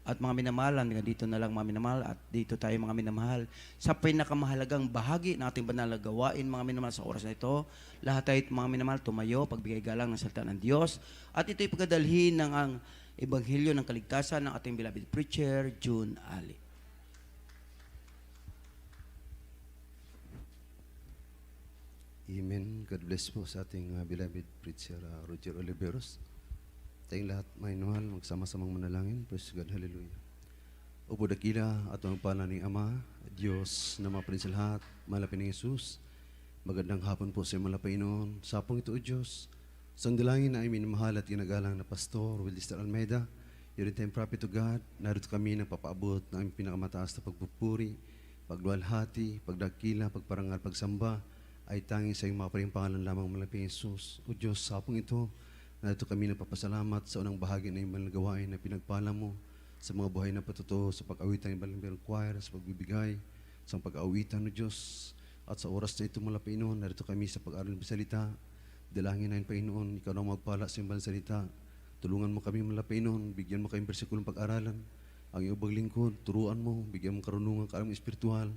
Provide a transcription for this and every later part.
At mga minamahal, hanggang dito na lang mga minamahal at dito tayo mga minamahal sa pinakamahalagang bahagi ng ating banal na gawain mga minamahal sa oras na ito. Lahat tayo mga minamahal tumayo, pagbigay galang ng salita ng Diyos. At ito'y pagdadalhin ng ang Ebanghelyo ng Kaligtasan ng ating beloved preacher, June Ali. Amen. God bless po sa ating beloved preacher Roger Oliveros. Tayong lahat mainuhal, magsama-samang manalangin. Praise God, hallelujah. Upo dakila at ang pala ng Ama, Diyos na mapalin sa lahat, malapin ng Jesus. Magandang hapon po sa malapay noon. Sapong ito o Diyos, sang dalangin na ay minamahal at ginagalang na Pastor Willister Almeida, yun rin tayong prophet to God, narito kami ng papaabot ng aming pinakamataas na pagpupuri, pagluwalhati, pagdakila, pagparangal, pagsamba, ay tanging sa iyong maparing pangalan lamang malaping Jesus. O Diyos, sapong ito, narito kami nagpapasalamat sa unang bahagi ng iyong gawain na pinagpala mo sa mga buhay na patuto, sa pag-awitan ng Balamberong Choir, sa pagbibigay, sa pag-awitan ng Diyos. At sa oras na ito mula Panginoon, narito kami sa pag-aaral ng salita. Dalangin namin Panginoon, ikaw na magpala sa iyong salita. Tulungan mo kami mula Panginoon, bigyan mo kayong bersikulong pag-aralan. Ang iyong baglingkod, turuan mo, bigyan mo karunungan, karamang espiritual,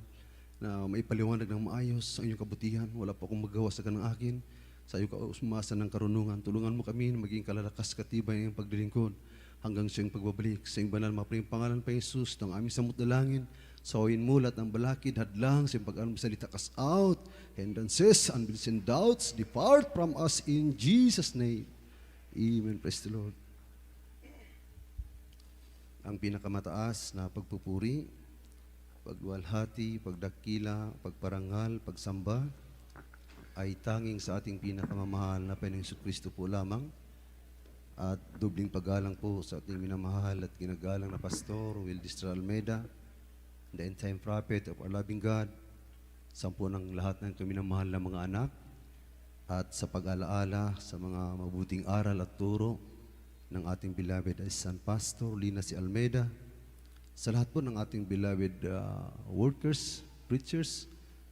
na may paliwanag ng maayos sa iyong kabutihan. Wala pa akong magawa sa kanang akin. Sa iyo ka umasa ng karunungan. Tulungan mo kami na maging kalalakas katibay ng pagdilingkod hanggang sa iyong pagbabalik. Sa iyong banal maparing pangalan pa Jesus, ng aming samot dalangin, sawin mulat ng balakid, hadlang sa iyong pag-alam salita, cast out hindrances, unbeliefs and doubts, depart from us in Jesus' name. Amen. Praise the Lord. Ang pinakamataas na pagpupuri, pagluwalhati, pagdakila, pagparangal, pagsamba ay tanging sa ating pinakamamahal na Panginoong Kristo po lamang. At dubling paggalang po sa ating minamahal at ginagalang na Pastor Willister Almeida, the end-time prophet of our loving God, sampu ng lahat ng minamahal na mga anak, at sa pag-alaala sa mga mabuting aral at turo ng ating beloved San Pastor Lina C. Almeida, sa lahat po ng ating beloved workers, preachers,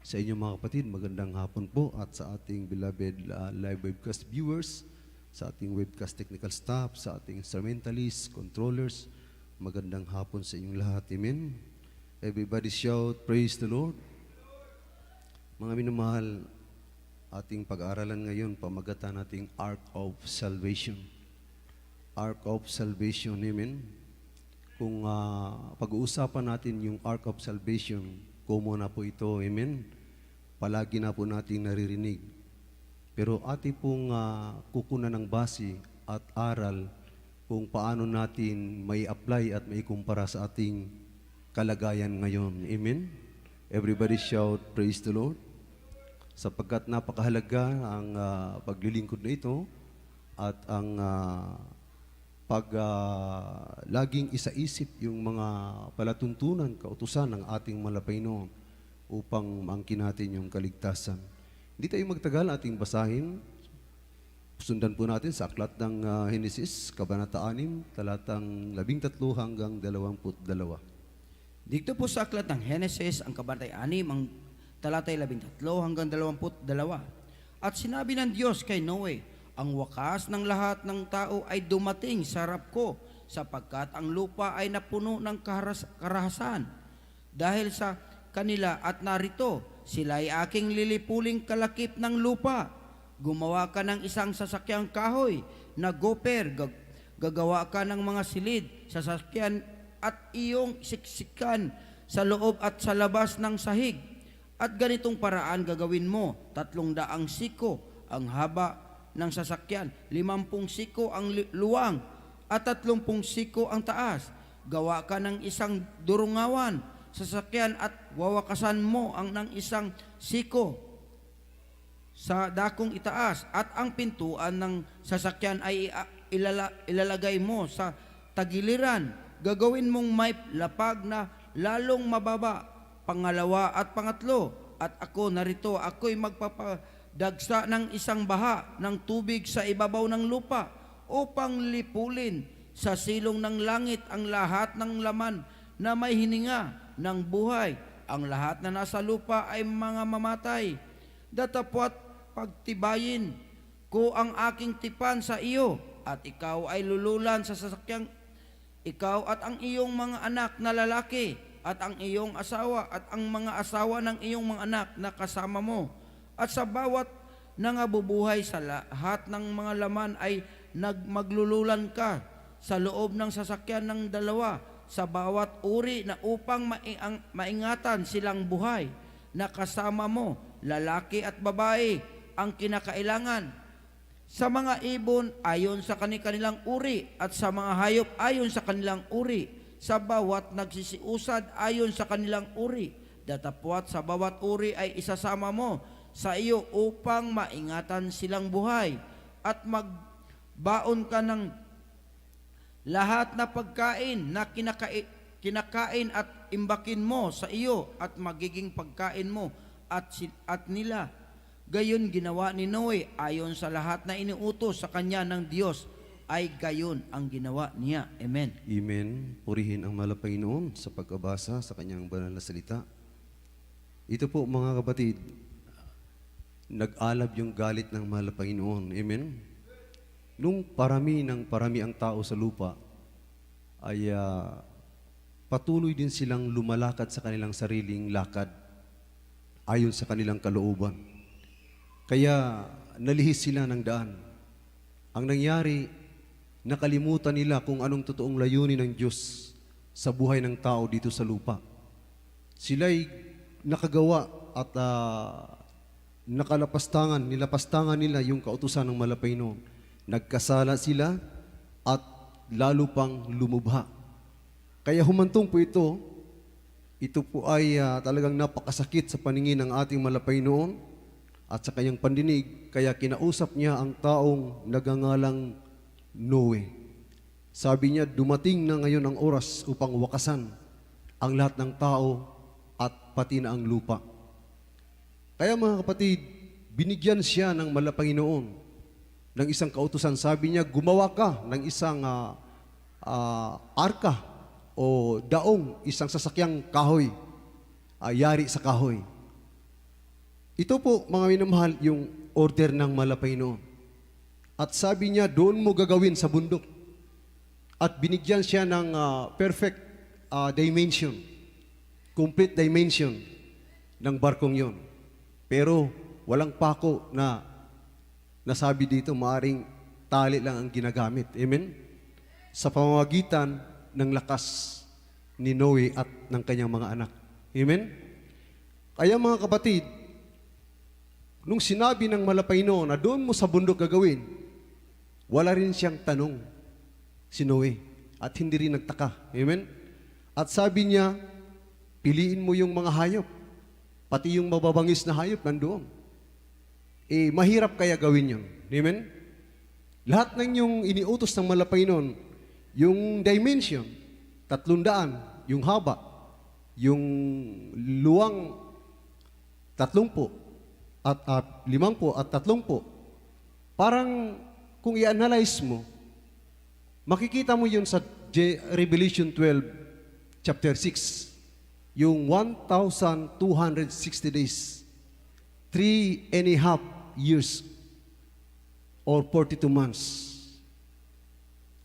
sa inyong mga kapatid, magandang hapon po, at sa ating beloved live webcast viewers, sa ating webcast technical staff, sa ating instrumentalists, controllers, magandang hapon sa inyong lahat. Amen. Everybody shout, praise the Lord. Mga minamahal, ating pag-aaralan ngayon, pamagatan nating Ark of Salvation. Ark of Salvation, amen. Kung pag-uusapan natin yung Ark of Salvation, kumo na po ito, amen. Palagi na po natin naririnig. Pero ating pong kukunan ng base at aral kung paano natin may apply at may kumpara sa ating kalagayan ngayon. Amen? Everybody shout, praise the Lord. Sapagkat napakahalaga ang paglilingkod na ito at ang laging isaisip yung mga palatuntunan, kautusan ng ating malapayno upang maangkin natin yung kaligtasan. Hindi tayo magtagal, ating basahin. Sundan po natin sa aklat ng Henesis, Kabanata 6, talatang 13 hanggang 22. Dito po sa aklat ng Henesis, ang Kabanata 6, ang talatay 13 hanggang 22. At sinabi ng Diyos kay Noe, ang wakas ng lahat ng tao ay dumating sa harap ko, sapagkat ang lupa ay napuno ng karahasan dahil sa kanila, at narito, sila ay aking lilipuling kalakip ng lupa. Gumawa ka ng isang sasakyang kahoy na goper, gagawa ka ng mga silid, sasakyan at iyong siksikan sa loob at sa labas ng sahig. At ganitong paraan gagawin mo, 300 siko ang haba ng sasakyan, 50 siko ang luwang, at 30 siko ang taas. Gawa ka ng isang durungawan, sasakyan, at wawakasan mo ang ng isang siko sa dakong itaas, at ang pintuan ng sasakyan ay ilalagay mo sa tagiliran. Gagawin mong may lapag na lalong mababa, pangalawa at pangatlo, at ako narito, ako'y magpapadagsa ng isang baha ng tubig sa ibabaw ng lupa upang lipulin sa silong ng langit ang lahat ng laman na may hininga ng buhay. Ang lahat na nasa lupa ay mga mamatay. Datapwat pagtibayin ko ang aking tipan sa iyo, at ikaw ay lululan sa sasakyang ikaw at ang iyong mga anak na lalaki, at ang iyong asawa, at ang mga asawa ng iyong mga anak na kasama mo, at sa bawat nangabubuhay sa lahat ng mga laman ay maglululan ka sa loob ng sasakyan ng dalawa sa bawat uri na upang maingatan silang buhay na kasama mo, lalaki at babae, ang kinakailangan. Sa mga ibon ayon sa kanilang uri, at sa mga hayop ayon sa kanilang uri, sa bawat nagsisiusad ayon sa kanilang uri, datapwat sa bawat uri ay isasama mo sa iyo upang maingatan silang buhay, at magbaon ka ng lahat na pagkain na kinakain at imbakin mo sa iyo, at magiging pagkain mo at nila. Gayon ginawa ni Noe ayon sa lahat na iniutos sa kanya ng Diyos, ay gayon ang ginawa niya. Amen. Amen. Purihin ang mahal na Panginoon sa pagkabasa sa kanyang banal na salita. Ito po mga kapatid, nag-alab yung galit ng mahal na Panginoon. Amen. Nung parami ang tao sa lupa, ay patuloy din silang lumalakad sa kanilang sariling lakad ayon sa kanilang kalooban. Kaya nalihis sila ng daan. Ang nangyari, nakalimutan nila kung anong totoong layunin ng Diyos sa buhay ng tao dito sa lupa. Sila'y nakagawa at nilapastangan nila yung kautusan ng malapay noon. Nagkasala sila at lalo pang lumubha. Kaya humantong po ito po ay talagang napakasakit sa paningin ng ating malapay noon at sa kanyang pandinig, kaya kinausap niya ang taong nagangalang Noe. Sabi niya, dumating na ngayon ang oras upang wakasan ang lahat ng tao at pati na ang lupa. Kaya mga kapatid, binigyan siya ng malapanginoon ng isang kautusan. Sabi niya, gumawa ka ng isang arka o daong, isang sasakyang kahoy, yari sa kahoy. Ito po, mga minamahal, yung order ng malapay noon. At sabi niya, doon mo gagawin sa bundok. At binigyan siya ng perfect dimension, complete dimension ng barkong yon. Pero walang pako na nasabi dito, maaring tali lang ang ginagamit. Amen? Sa pamamagitan ng lakas ni Noe at ng kanyang mga anak. Amen? Kaya mga kapatid, nung sinabi ng malapay noon na doon mo sa bundok gagawin, wala rin siyang tanong si Noe at hindi rin nagtaka. Amen? At sabi niya, piliin mo yung mga hayop, pati yung mababangis na hayop nandoon. Mahirap kaya gawin yun. Amen? Lahat ng yung iniutos ng malapay noon, yung dimension, 300, yung haba, yung luwang 30, at 50 at 30. Parang kung i-analyze mo, makikita mo yun sa Revelation 12, chapter 6, yung 1,260 days, 3.5 years, or 42 months.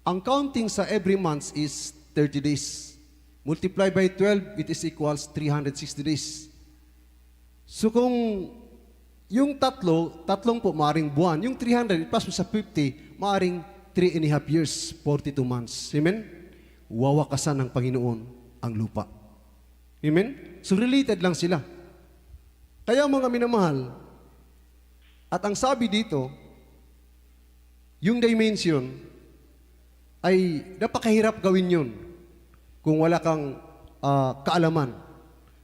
Ang counting sa every month is 30 days. Multiply by 12, it is equals 360 days. So kung yung 30 po, maaring buwan. Yung 300, plus mo sa 50, maaring 3.5 years, 42 months. Amen? Wawakasan ng Panginoon ang lupa. Amen? So related lang sila. Kaya mga minamahal, at ang sabi dito, yung dimension ay napakahirap gawin yun kung wala kang kaalaman.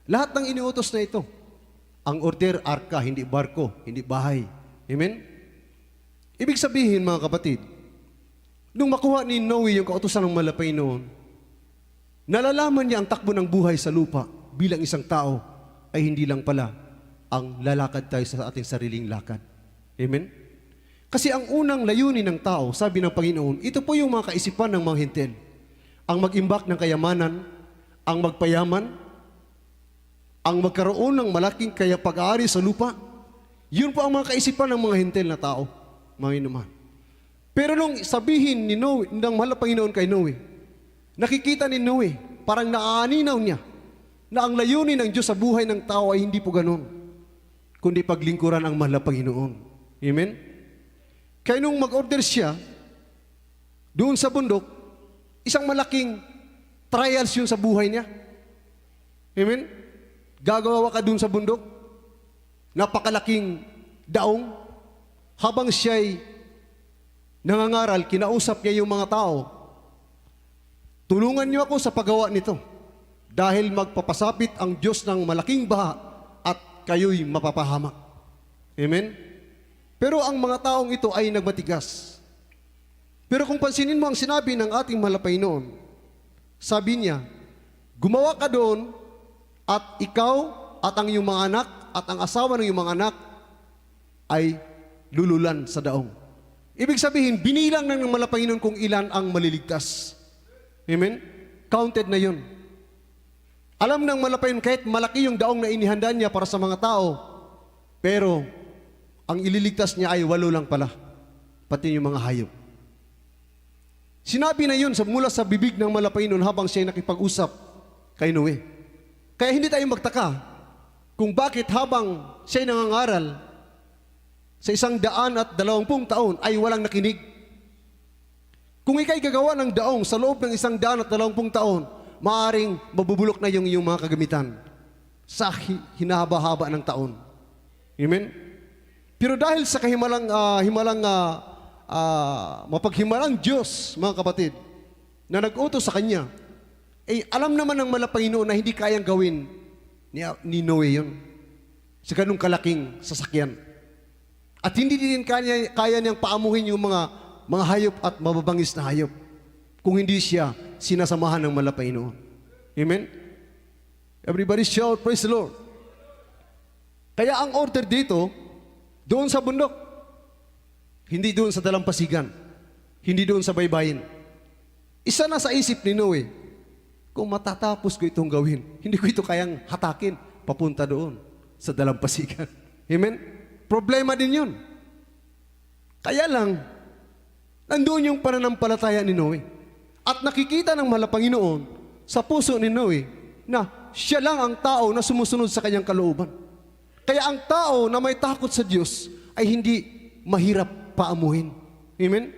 Lahat ng iniutos na ito, ang order, arka, hindi barko, hindi bahay. Amen? Ibig sabihin, mga kapatid, nung makuha ni Noe yung kautusan ng malapay noon, nalalaman niya ang takbo ng buhay sa lupa bilang isang tao ay hindi lang pala ang lalakad tayo sa ating sariling lakad. Amen? Kasi ang unang layunin ng tao, sabi ng Panginoon, ito po yung mga kaisipan ng mga hintil. Ang mag-imbak ng kayamanan, ang magpayaman, ang magkaroon ng malaking pag-aari sa lupa. Yun po ang mga kaisipan ng mga hintil na tao, mga inuman. Pero nung sabihin ni Noe, ng mahal na Panginoon kay Noe, Nakikita ni Noe, parang naaaninaw niya na ang layunin ng Diyos sa buhay ng tao ay hindi po ganun, kundi paglingkuran ang mahal na Panginoon. Amen? Kaya nung mag-order siya, doon sa bundok, isang malaking trials yun sa buhay niya. Amen? Gagawa ka doon sa bundok, napakalaking daong, habang siya'y nangangaral, kinausap niya yung mga tao, tulungan niyo ako sa paggawa nito dahil magpapasapit ang Diyos ng malaking baha at kayo'y mapapahamak. Amen? Pero ang mga taong ito ay nagmatigas. Pero kung pansinin mo ang sinabi ng ating mahal na Panginoon, sabi niya, gumawa ka doon at ikaw at ang iyong mga anak at ang asawa ng iyong mga anak ay lululan sa daong. Ibig sabihin, binilang ng mahal na Panginoon kung ilan ang maliligtas. Amen? Counted na yun. Alam ng mahal na Panginoon, kahit malaki yung daong na inihanda niya para sa mga tao, pero ang ililigtas niya ay 8 lang pala, pati yung mga hayop. Sinabi na yun mula sa bibig ng mahal na Panginoon habang siya nakipag-usap kay Noe. Kaya hindi tayo magtaka kung bakit habang siya nangangaral sa 120 taon ay walang nakinig. Kung ikay gagawa ng daong sa loob ng 120 taon, maaring mabubulok na yung mga kagamitan sa hinahaba-haba ng taon. Amen? Pero dahil sa mapaghimalang Diyos, mga kapatid, na nag-utos sa Kanya, alam naman ng mahal na Panginoon na hindi kayang gawin ni Noe yun sa ganung kalaking sasakyan. At hindi din kaya niyang paamuhin yung mga hayop at mababangis na hayop kung hindi siya sinasamahan ng mahal na Panginoon. Amen? Everybody shout, praise the Lord. Kaya ang order dito, doon sa bundok, hindi doon sa dalampasigan, hindi doon sa baybayin. Isa na sa isip ni Noe, kung matatapos ko itong gawin, hindi ko ito kayang hatakin papunta doon sa dalampasigan. Amen? Problema din yun. Kaya lang, nandoon yung pananampalataya ni Noe. At nakikita ng mahal na Panginoon sa puso ni Noe na siya lang ang tao na sumusunod sa kanyang kalooban. Kaya ang tao na may takot sa Diyos ay hindi mahirap paamuhin. Amen?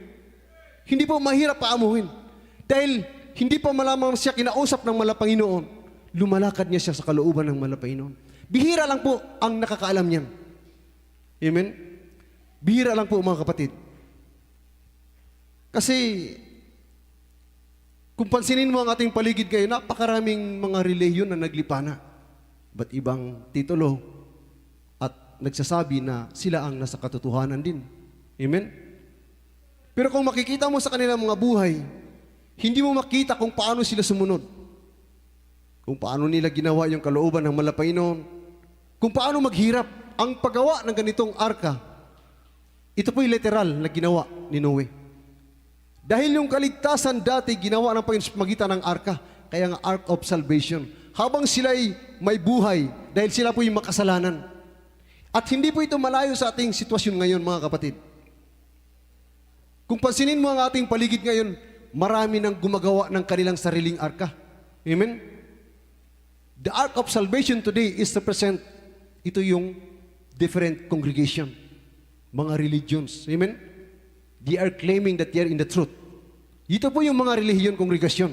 Hindi po mahirap paamuhin. Dahil hindi pa malamang siya kinausap ng mahal na Panginoon, lumalakad niya siya sa kalooban ng mahal na Panginoon. Bihira lang po ang nakakaalam niyan. Amen? Bihira lang po mga kapatid. Kasi kung pansinin mo ang ating paligid ngayon, napakaraming mga relihiyon na naglipana. Ba't ibang titulo at nagsasabi na sila ang nasa katotohanan din. Amen? Pero kung makikita mo sa kanilang mga buhay, hindi mo makita kung paano sila sumunod. Kung paano nila ginawa yung kalooban ng mahal na Panginoon. Kung paano maghirap. Ang paggawa ng ganitong arka, ito po'y literal na ginawa ni Noe. Dahil yung kaligtasan dati ginawa ng Panginoon sa magitan ng arka, kaya nga Ark of Salvation. Habang sila'y may buhay, dahil sila po'y makasalanan. At hindi po ito malayo sa ating sitwasyon ngayon, mga kapatid. Kung pansinin mo ang ating paligid ngayon, marami nang gumagawa ng kanilang sariling arka. Amen? The Ark of Salvation today is represent, ito yung different congregation, mga religions. Amen? They are claiming that they are in the truth. Ito po yung mga relihiyon, kongregasyon.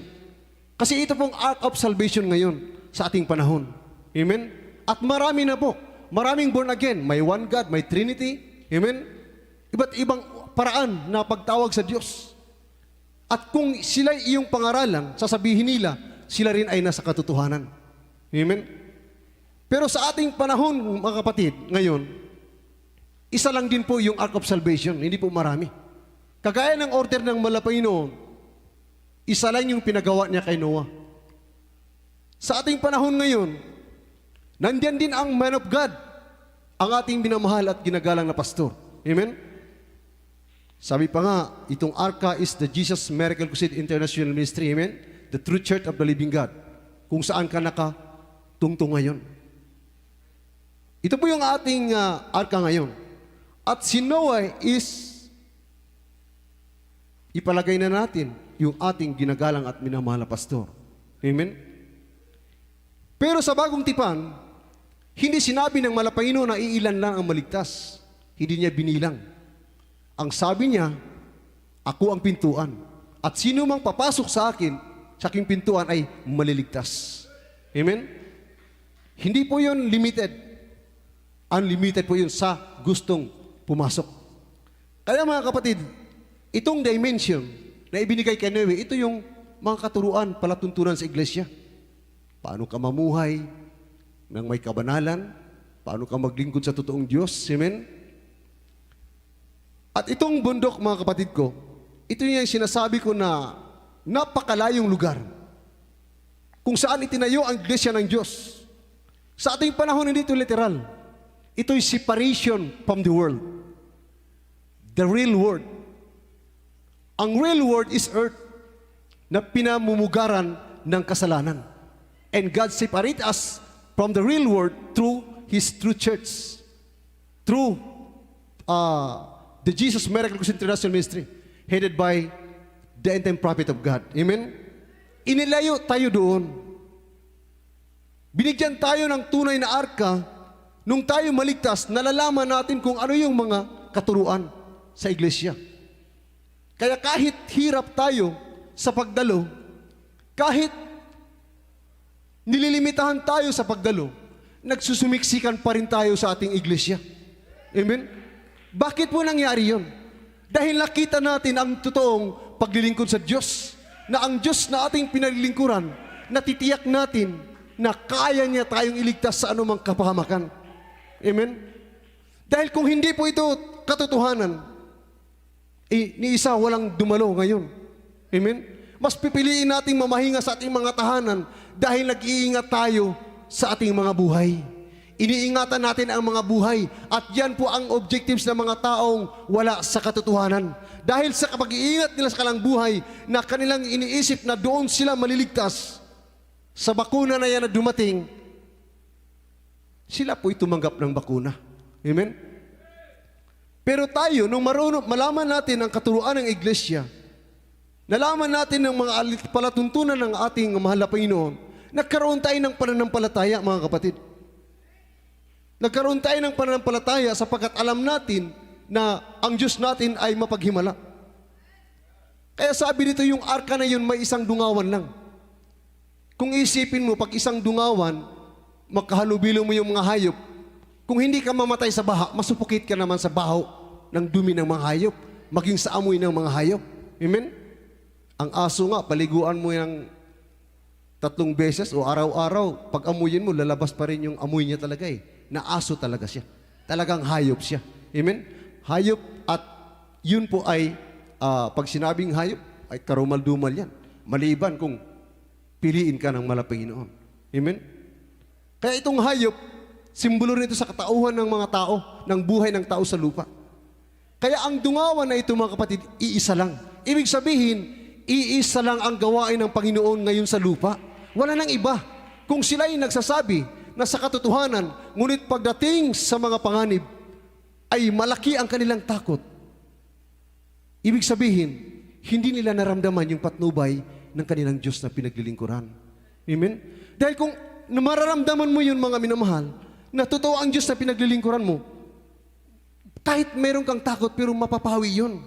Kasi ito pong Ark of Salvation ngayon sa ating panahon. Amen? At marami na po. Maraming born again. May one God, may Trinity. Amen? Iba't ibang paraan na pagtawag sa Diyos. At kung sila iyong pangaralan, sasabihin nila, sila rin ay nasa katotohanan. Amen? Pero sa ating panahon, mga kapatid, ngayon, isa lang din po yung Ark of Salvation, hindi po marami. Kagaya ng order ng mahal na Panginoon, isa lang yung pinagawa niya kay Noah. Sa ating panahon ngayon, nandiyan din ang man of God, ang ating binamahal at ginagalang na pastor. Amen? Sabi pa nga, itong Arka is the Jesus Miracle Crusade International Ministry. Amen? The True Church of the Living God. Kung saan ka nakatungtong ngayon. Ito po yung ating arka ngayon. At si Noah is, ipalagay na natin, yung ating ginagalang at minamahal na pastor. Amen? Pero sa bagong tipan, hindi sinabi ng Malapanginoon na iilan lang ang maligtas. Hindi niya binilang. Ang sabi niya, ako ang pintuan. At sino mang papasok sa aking pintuan ay maliligtas. Amen? Hindi po yun limited. Unlimited po yun sa gustong pumasok. Kaya mga kapatid, itong dimension na ibinigay kay Noe, ito yung mga katuruan, palatuntunan sa iglesia. Paano ka mamuhay ng may kabanalan? Paano ka maglingkod sa totoong Diyos? Amen? At itong bundok, mga kapatid ko, ito yung sinasabi ko na napakalayong lugar kung saan itinayo ang iglesia ng Diyos. Sa ating panahon, hindi ito literal. Ito'y separation from the world. The real world. Ang real world is earth na pinamumugaran ng kasalanan. And God separate us from the real world through His true church. Through the Jesus Miracle Crusade International Ministry headed by the end-time prophet of God. Amen? Inilayo tayo doon. Binigyan tayo ng tunay na arka. Nung tayo maligtas, nalalaman natin kung ano yung mga katuruan sa iglesia. Kaya kahit hirap tayo sa pagdalo, kahit nililimitahan tayo sa pagdalo, nagsusumiksikan pa rin tayo sa ating iglesia. Amen? Bakit po nangyari yun? Dahil nakita natin ang totoong paglilingkod sa Diyos, na ang Diyos na ating pinaglilingkuran, natitiyak natin na kaya niya tayong iligtas sa anumang kapahamakan. Amen? Dahil kung hindi po ito katotohanan, ni isa walang dumalo ngayon. Amen? Mas pipiliin nating mamahinga sa ating mga tahanan dahil nag-iingat tayo sa ating mga buhay. Iniingatan natin ang mga buhay at yan po ang objectives ng mga taong wala sa katotohanan. Dahil sa kapag-iingat nila sa kalang buhay na kanilang iniisip na doon sila maliligtas, sa bakuna na yan na dumating, sila po'y tumanggap ng bakuna. Amen? Pero tayo, nung malaman natin ang katuruan ng iglesia, nalaman natin ng mga palatuntunan ng ating mahal na Panginoon, nagkaroon tayo ng pananampalataya, mga kapatid. Nagkaroon tayo ng pananampalataya sapagkat alam natin na ang Diyos natin ay mapaghimala. Kaya sabi dito, yung arka na yun may isang dungawan lang. Kung isipin mo, pag isang dungawan, makahalubilo mo yung mga hayop, kung hindi ka mamatay sa baha, masupukit ka naman sa baho ng dumi ng mga hayop, maging sa amoy ng mga hayop. Amen? Ang aso nga, paliguan mo yung 3 beses o araw-araw, pag amuyin mo, lalabas pa rin yung amoy niya talaga eh. Na aso talaga siya. Talagang hayop siya. Amen? Hayop at yun po ay, pag sinabing hayop, ay karumal-dumal yan. Maliban kung piliin ka ng Malapanginoon. Amen? Kaya itong hayop, simbolo nito sa katauhan ng mga tao, ng buhay ng tao sa lupa. Kaya ang dungawan na ito, mga kapatid, iisa lang. Ibig sabihin, iisa lang ang gawain ng Panginoon ngayon sa lupa. Wala nang iba. Kung sila ay nagsasabi na sa katotohanan, ngunit pagdating sa mga panganib, ay malaki ang kanilang takot. Ibig sabihin, hindi nila naramdaman yung patnubay ng kanilang Diyos na pinaglilingkuran. Amen? Dahil kung mararamdaman mo yun, mga minamahal, na totoo ang Diyos na pinaglilingkuran mo, kahit meron kang takot, pero mapapawi yun.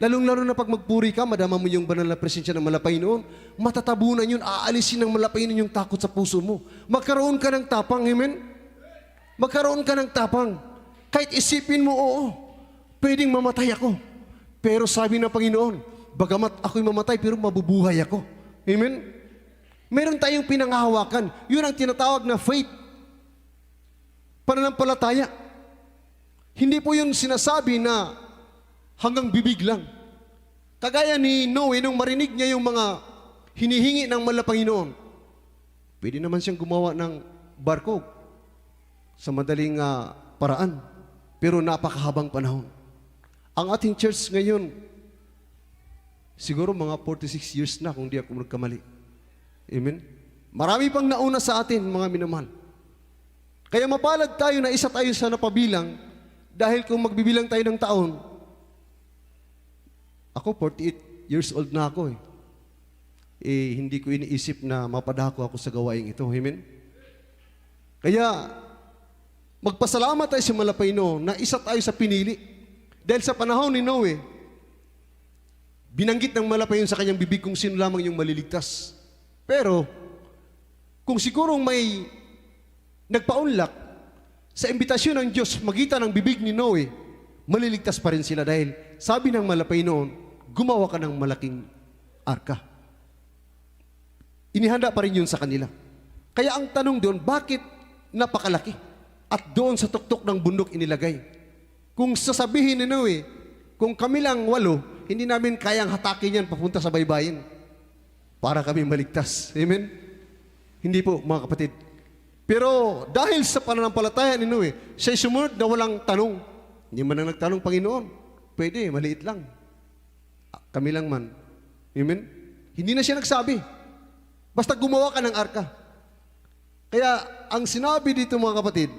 Lalong-lalo na pag magpuri ka, madama mo yung banal na presensya ng Malapanginoon, matatabunan yun, aalisin ng Malapanginoon yung takot sa puso mo. Magkaroon ka ng tapang, amen? Magkaroon ka ng tapang. Kahit isipin mo, oo, pwedeng mamatay ako. Pero sabi ng Panginoon, bagamat ako'y mamatay, pero mabubuhay ako. Amen? Meron tayong pinanghahawakan. Yun ang tinatawag na faith. Pananampalataya. Hindi po yun sinasabi na hanggang bibig lang. Kagaya ni Noe, nung marinig niya yung mga hinihingi ng Malapanginoon, pwede naman siyang gumawa ng barko sa madaling paraan. Pero napakahabang panahon. Ang ating church ngayon, siguro mga 46 years na kung di ako nagkamali. Amen? Marami pang nauna sa atin, mga minamahal. Kaya mapalad tayo na isa tayo sa napabilang dahil kung magbibilang tayo ng taon, ako 48 years old na ako eh. hindi ko iniisip na mapadako ako sa gawaing ito. Amen? Kaya, magpasalamat tayo sa malapay Noon na isa tayo sa pinili. Dahil sa panahon ni Noe, binanggit ng malapay sa kanyang bibig kung sino lamang yung maliligtas. Pero, kung sigurong may nagpaunlak sa imbitasyon ng Diyos magitan ng bibig ni Noe, maliligtas pa rin sila dahil sabi ng malapay noon, gumawa ka ng malaking arka. Inihanda pa rin yun sa kanila. Kaya ang tanong doon, bakit napakalaki? At doon sa tuktok ng bundok inilagay. Kung sasabihin ni Noe, kung kami lang 8, hindi namin kayang hatakin yan papunta sa baybayin para kami maligtas. Amen? Hindi po, mga kapatid. Pero dahil sa pananampalataya ni Noe, siya'y sumunod na walang tanong. Hindi man ang nagtanong, Panginoon, pwede, maliit lang. Kami lang man. Amen? Hindi na siya nagsabi. Basta gumawa ka ng arka. Kaya ang sinabi dito mga kapatid,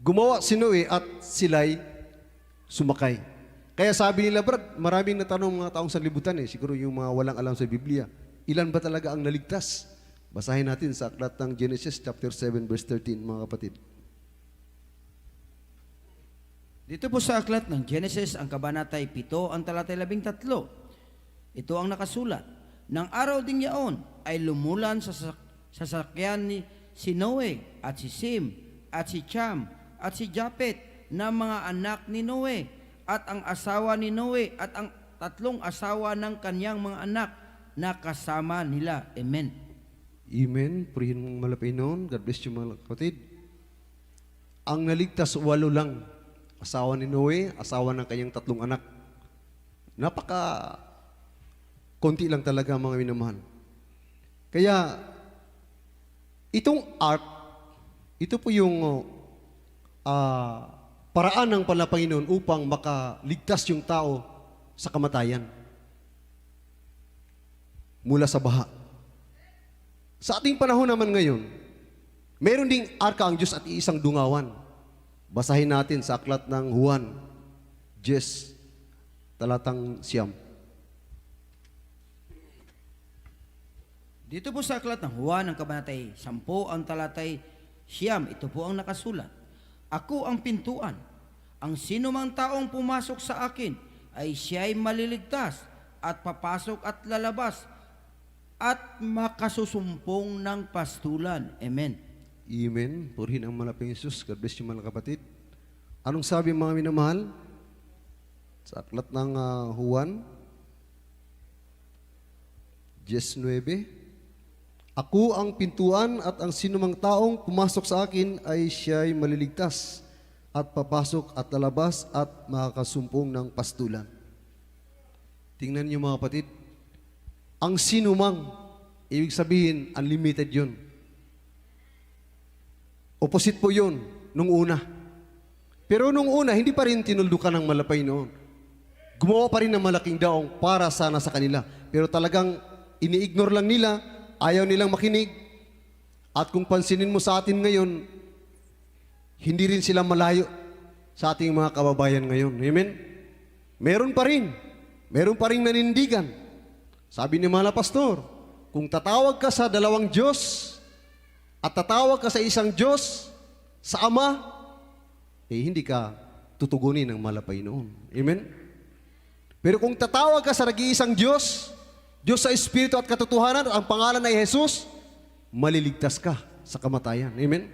gumawa si Noe at sila'y sumakay. Kaya sabi nila, Brad, maraming natanong mga taong sa libutan siguro yung mga walang alam sa Biblia. Ilan ba talaga ang naligtas? Basahin natin sa aklat ng Genesis chapter 7 verse 13 mga kapatid. Dito po sa aklat ng Genesis, ang kabanatay 7, ang talatay 13. Ito ang nakasulat. Nang araw ding yaon ay lumulan sa sasakyan ni si Noe at si Sim at si Cham at si Japet na mga anak ni Noe at ang asawa ni Noe at ang 3 asawa ng kanyang mga anak na kasama nila. Amen. Amen. Purihin mong malapay noon. God bless you mga kapatid. Ang naligtas 8 lang. Asawa ni Noe, asawa ng kanyang 3 anak. Konti lang talaga mga minamahal. Kaya, itong ark, ito po yung paraan ng Panginoon upang makaligtas yung tao sa kamatayan mula sa baha. Sa ating panahon naman ngayon, meron ding arka ang Diyos at iisang dungawan. Basahin natin sa aklat ng Juan, 10, talatang 9. Dito po sa aklat ng Juan, ang kabanatay 10, ang talatay 9, ito po ang nakasulat. Ako ang pintuan. Ang sino mang taong pumasok sa akin ay siya'y maliligtas at papasok at lalabas at makasusumpong ng pastulan. Amen. Amen. Purihin ang malaping Jesus. God bless you mga kapatid. Anong sabi mga minamahal? Sa aklat ng Juan 19. Ako ang pintuan at ang sinumang taong pumasok sa akin ay siya'y maliligtas at papasok at lalabas at makakasumpong ng pastulan. Tingnan niyo mga kapatid, ang sinumang, ibig sabihin, unlimited yun. Opposite po yun nung una. Pero nung una, hindi pa rin tinuldukan ng malapay noon. Gumawa pa rin ng malaking daong para sana sa kanila. Pero talagang ini-ignore lang nila, ayaw nilang makinig. At kung pansinin mo sa atin ngayon, hindi rin sila malayo sa ating mga kababayan ngayon. Amen? Meron pa rin. Meron pa rin nanindigan. Sabi ni Mala Pastor, kung tatawag ka sa 2 Diyos at tatawag ka sa isang Diyos, sa Ama, hindi ka tutugunin ng malapay noon. Amen? Pero kung tatawag ka sa nag-iisang Diyos, Diyos sa Espiritu at katotohanan, ang pangalan ay Jesus, maliligtas ka sa kamatayan. Amen?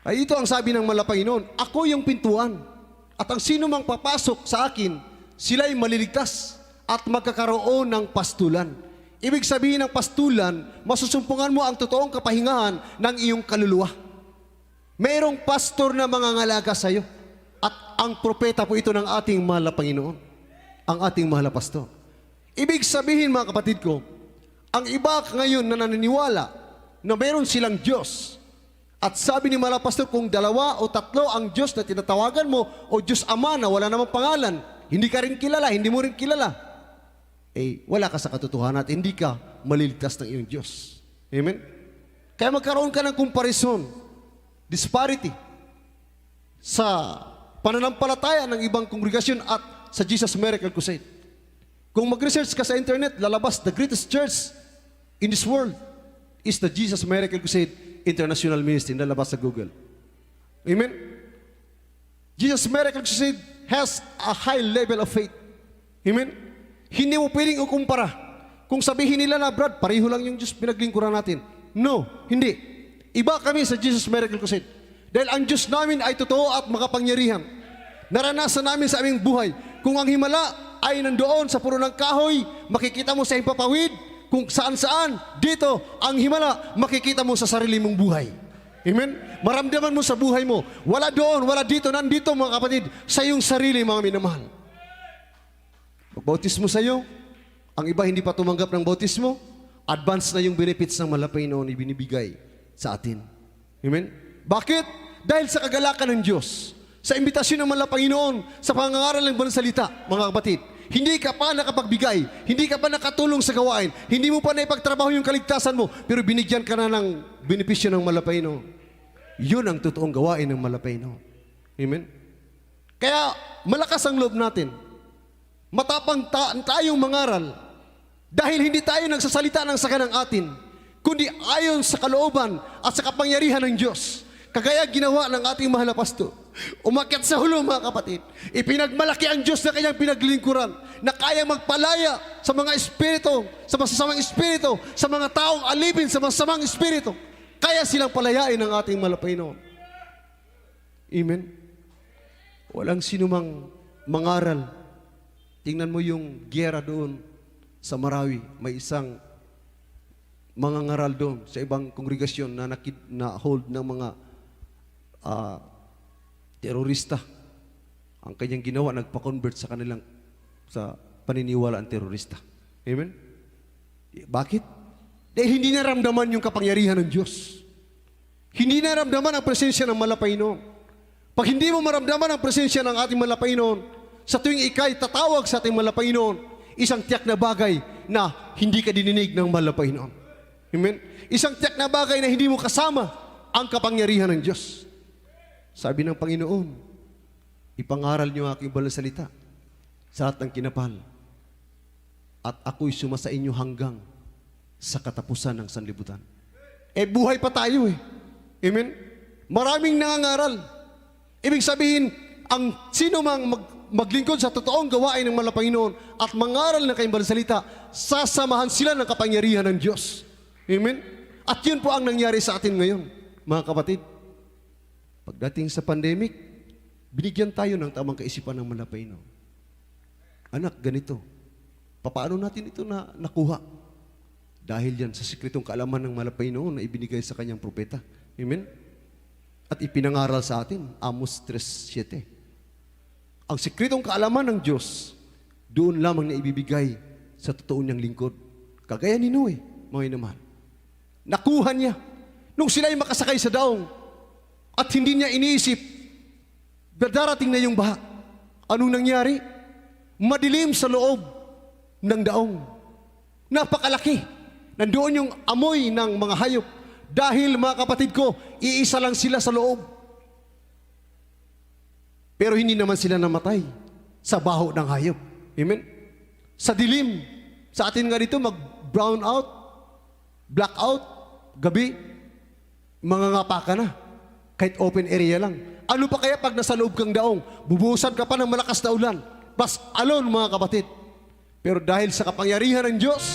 Ay ito ang sabi ng malapay noon, ako yung pintuan, at ang sino mang papasok sa akin, sila'y maliligtas at magkakaroon ng pastulan. Ibig sabihin ng pastulan, masusumpungan mo ang totoong kapahingahan ng iyong kaluluwa. Mayroong pastor na mangangalaga sa iyo, at ang propeta po ito ng ating mahal na Panginoon, ang ating mahal na pastor. Ibig sabihin mga kapatid ko, ang iba ngayon na naniniwala na meron silang Diyos, at sabi ni Mahal na Pastor, kung 2 o 3 ang Diyos na tinatawagan mo, o Diyos Ama na wala namang pangalan, hindi ka rin kilala, hindi mo rin kilala, wala ka sa katotohanan at hindi ka maliligtas ng iyong Diyos. Amen? Kaya magkaroon ka ng comparison, disparity, sa pananampalataya ng ibang kongregasyon at sa Jesus Miracle Crusade. Kung mag-research ka sa internet, lalabas, the greatest church in this world is the Jesus Miracle Crusade International Ministry. Lalabas sa Google. Amen? Jesus Miracle Crusade has a high level of faith. Amen? Hindi mo pwedeng ukumpara. Kung sabihin nila na, Brad, pareho lang yung Diyos pinaglingkuran natin. No, hindi. Iba kami sa Jesus Miracle Crusade. Dahil ang Diyos namin ay totoo at makapangyarihan. Naranasan namin sa aming buhay. Kung ang himala ay nandoon sa puno ng kahoy, makikita mo sa himpapawid, kung saan-saan, dito, ang himala, makikita mo sa sarili mong buhay. Amen? Maramdaman mo sa buhay mo. Wala doon, wala dito, nandito mga kapatid, sa iyong sarili mga minamahal. Pagbautismo sa iyo, ang iba hindi pa tumanggap ng bautismo, advance na yung benefits ng malapay noon ibinibigay sa atin. Amen? Bakit? Dahil sa kagalakan ng Diyos, sa imbitasyon ng malapay noon, sa pangangaral ng banal salita, mga kapatid, hindi ka pa nakapagbigay, hindi ka pa nakatulong sa gawain, hindi mo pa naipagtrabaho yung kaligtasan mo, pero binigyan ka na ng benepisyo ng malapay noon. Yun ang totoong gawain ng malapay noon. Amen? Kaya malakas ang loob natin. Matapang tayong mangaral dahil hindi tayo nagsasalita ng saganang atin, kundi ayon sa kalooban at sa kapangyarihan ng Diyos. Kagaya ginawa ng ating mahal na pastor. Umakyat sa hulo mga kapatid. Ipinagmalaki ang Diyos na kanyang pinaglingkuran na kaya magpalaya sa mga espiritu, sa masasamang espiritu, sa mga taong alipin sa masasamang espiritu. Kaya silang palayain ng ating malapay noon. Amen? Walang sinumang mangaral. Tingnan mo yung giyera doon sa Marawi. May isang mangangaral doon sa ibang kongregasyon na hold ng mga terorista. Ang kanyang ginawa, nagpa-convert sa kanilang sa paniniwala ang terorista. Amen? Bakit? Dahil hindi naramdaman yung kapangyarihan ng Diyos. Hindi naramdaman ang presensya ng malapay noon. Pag hindi mo maramdaman ang presensya ng ating malapay noon, sa tuwing ikay tatawag sa ating malapay noon, isang tiyak na bagay na hindi ka dininig ng malapay noon. Amen? Isang tiyak na bagay na hindi mo kasama ang kapangyarihan ng Diyos. Sabi ng Panginoon, ipangaral niyo ang aking banal na salita sa lahat ng kinapal, at ako'y sumasa inyo hanggang sa katapusan ng sanlibutan. Buhay pa tayo eh. Amen? Maraming nangangaral. Ibig sabihin, ang sino mang maglingkod sa totoong gawain ng malapay noon at mangaral ng kanyang banal na salita, sasamahan sila ng kapangyarihan ng Diyos. Amen? At yun po ang nangyari sa atin ngayon, mga kapatid. Pagdating sa pandemic, binigyan tayo ng tamang kaisipan ng malapay noon. Anak, ganito. Paano natin ito nakuha? Dahil yan sa sikretong kaalaman ng malapay noon na ibinigay sa kanyang propeta. Amen? At ipinangaral sa atin, Amos 3:7. Ang sikretong kaalaman ng Diyos, doon lamang na ibibigay sa totoo niyang lingkod. Kagaya ni Noe, mga naman. Nakuha niya. Nung sila ay makasakay sa daong, at hindi niya iniisip, darating na yung baha. Anong nangyari? Madilim sa loob ng daong. Napakalaki. Nandoon yung amoy ng mga hayop. Dahil mga kapatid ko, iisa lang sila sa loob. Pero hindi naman sila namatay sa baho ng hayop. Amen? Sa dilim. Sa atin nga dito, mag-brown out, black out, gabi, mangangapa ka na. Kahit open area lang. Ano pa kaya pag nasa loob kang daong, bubuhusan ka pa ng malakas na ulan. Bas alone mga kapatid. Pero dahil sa kapangyarihan ng Diyos,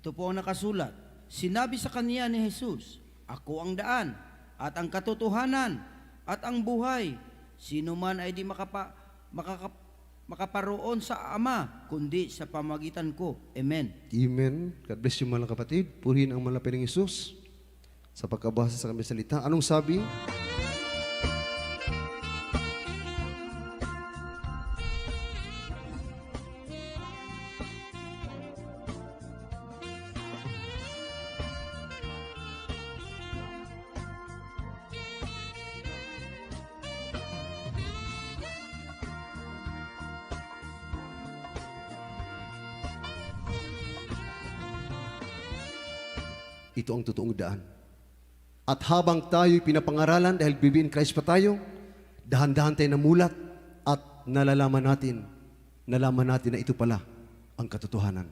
ito po ang nakasulat. Sinabi sa kaniya ni Jesus, ako ang daan, at ang katotohanan, at ang buhay. Sino man ay di makaparoon sa Ama, kundi sa pamagitan ko. Amen. Amen. God bless you mga kapatid. Purihin ang malapit ng Jesus sa pagkabasa sa kanyang salita. Anong sabi? ito ang totoong daan. At habang tayo'y pinapangaralan dahil bibiin Christ pa tayo, dahan-dahan tayo namulat at nalaman natin na ito pala ang katotohanan.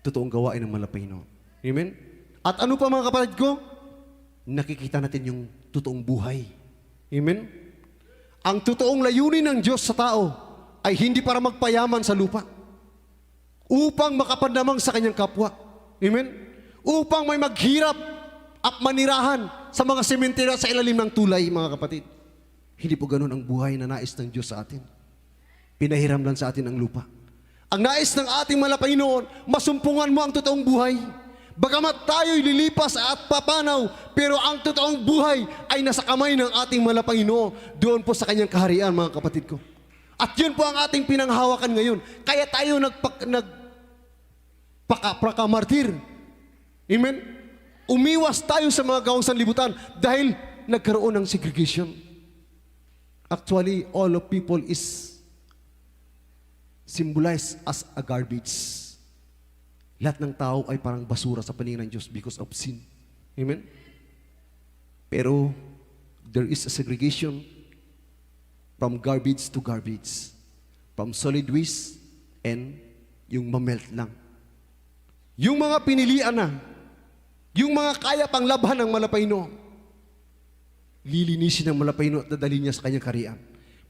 Totoong gawain ng malapayno. Amen? At ano pa mga kapatid ko? Nakikita natin yung totoong buhay. Amen? Ang totoong layunin ng Diyos sa tao ay hindi para magpayaman sa lupa, upang makapanlamang sa kanyang kapwa. Amen? Upang may maghirap at manirahan sa mga sementeryo sa ilalim ng tulay, mga kapatid. Hindi po ganun ang buhay na nais ng Diyos sa atin. Pinahiram lang sa atin ang lupa. Ang nais ng ating malapaynoon, masumpungan mo ang totoong buhay. Bagamat tayo'y lilipas at papanaw, pero ang totoong buhay ay nasa kamay ng ating malapaynoon, doon po sa kanyang kaharian, mga kapatid ko. At yun po ang ating pinanghawakan ngayon. Kaya tayo nagpakamartir. Amen? Umiwas tayo sa mga gawang sanlibutan dahil nagkaroon ng segregation. Actually, all of people is symbolized as a garbage. Lahat ng tao ay parang basura sa paningin ng Diyos because of sin. Amen? Pero there is a segregation from garbage to garbage. From solid waste and yung mamelt lang. Yung mga pinilian na, yung mga kaya pang labhan ng malapayno, lilinisin ng malapayno at dadalhin niya sa kanyang karian.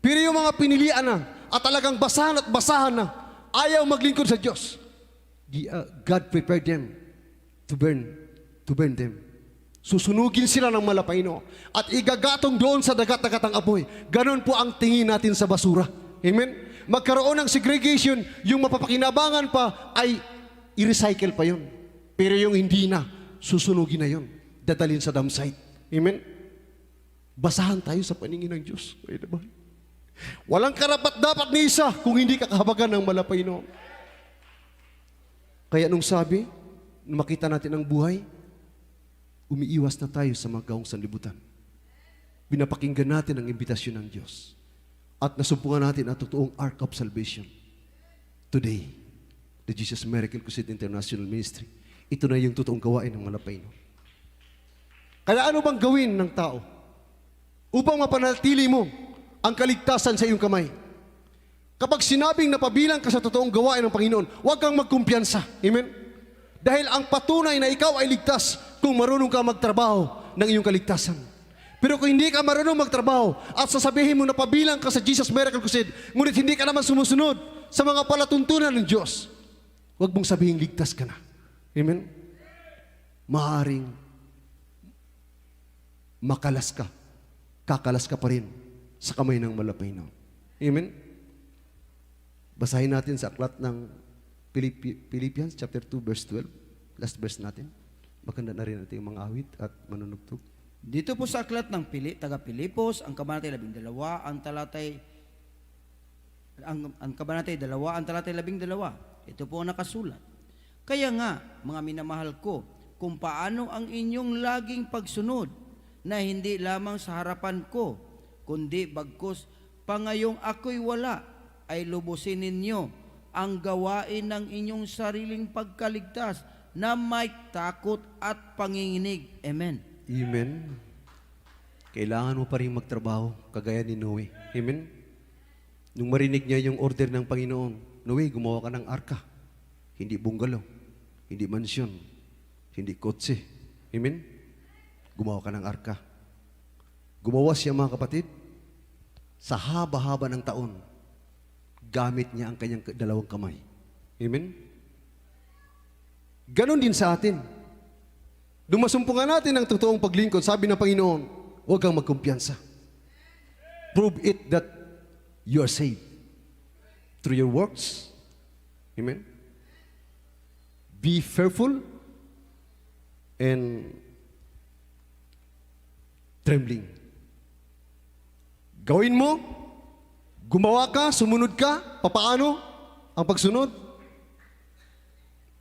Pero yung mga pinilian na at talagang basahan na, ayaw maglingkod sa Diyos, God prepared them to burn them. Susunugin sila ng malapayno at igagatong doon sa dagat-dagatang apoy. Ganon po ang tingin natin sa basura. Amen? Magkaroon ng segregation, yung mapapakinabangan pa ay i-recycle pa yun. Pero yung hindi na, susunugin na yun. Dadalhin sa dump site. Amen? Basahan tayo sa paningin ng Diyos. Walang karapat-dapat ni isa kung hindi kakahabagan ng malapayno. Kaya nung sabi, nung makita natin ang buhay, umiiwas na tayo sa mga gawang sanlibutan. Binapakinggan natin ang imbitasyon ng Diyos. At nasumpungan natin ang totoong Ark of Salvation. Today, the Jesus Miracle Crusade International Ministry, ito na yung totoong gawain ng malapayno. Kaya ano bang gawin ng tao upang mapanatili mo ang kaligtasan sa iyong kamay? Kapag sinabing napabilang ka sa totoong gawain ng Panginoon, huwag kang magkumpiyansa. Amen? Dahil ang patunay na ikaw ay ligtas kung marunong ka magtrabaho ng iyong kaligtasan. Pero kung hindi ka marunong magtrabaho at sasabihin mo na pabilang ka sa Jesus Miracle Crusade, ngunit hindi ka naman sumusunod sa mga palatuntunan ng Diyos, huwag mong sabihin ligtas ka na. Amen? Maaring kakalas ka pa rin sa kamay ng malapayno. Amen? Basahin natin sa aklat ng Philippians chapter 2 verse 12. Last verse natin. Maganda na rin natin yung mga awit at manunugtog. Dito po sa aklat ng taga Pilipos, ang kabanatay 12, ang kabanatay 2, ang talatay 12. Ito po ang nakasulat. Kaya nga, mga minamahal ko, kung paano ang inyong laging pagsunod na hindi lamang sa harapan ko, kundi bagkus pangayong ako'y wala, ay lubusin ninyo ang gawain ng inyong sariling pagkaligtas na may takot at panginginig. Amen. Amen. Kailangan mo pa rin magtrabaho kagaya ni Noe. Amen. Nung marinig niya yung order ng Panginoon, Noe, gumawa ka ng arka. Hindi bungalow, hindi mansyon, hindi kotse. Amen. Gumawa ka ng arka. Gumawa siya, mga kapatid, sa haba-haba ng taon, gamit niya ang kanyang dalawang kamay. Amen? Ganon din sa atin. Nung masumpungan natin ang totoong paglingkod, sabi ng Panginoon, huwag kang magkumpiyansa. Prove it that you are saved through your works. Amen? Be fearful and trembling. Gawin mo, gumawa ka, sumunod ka, papaano ang pagsunod?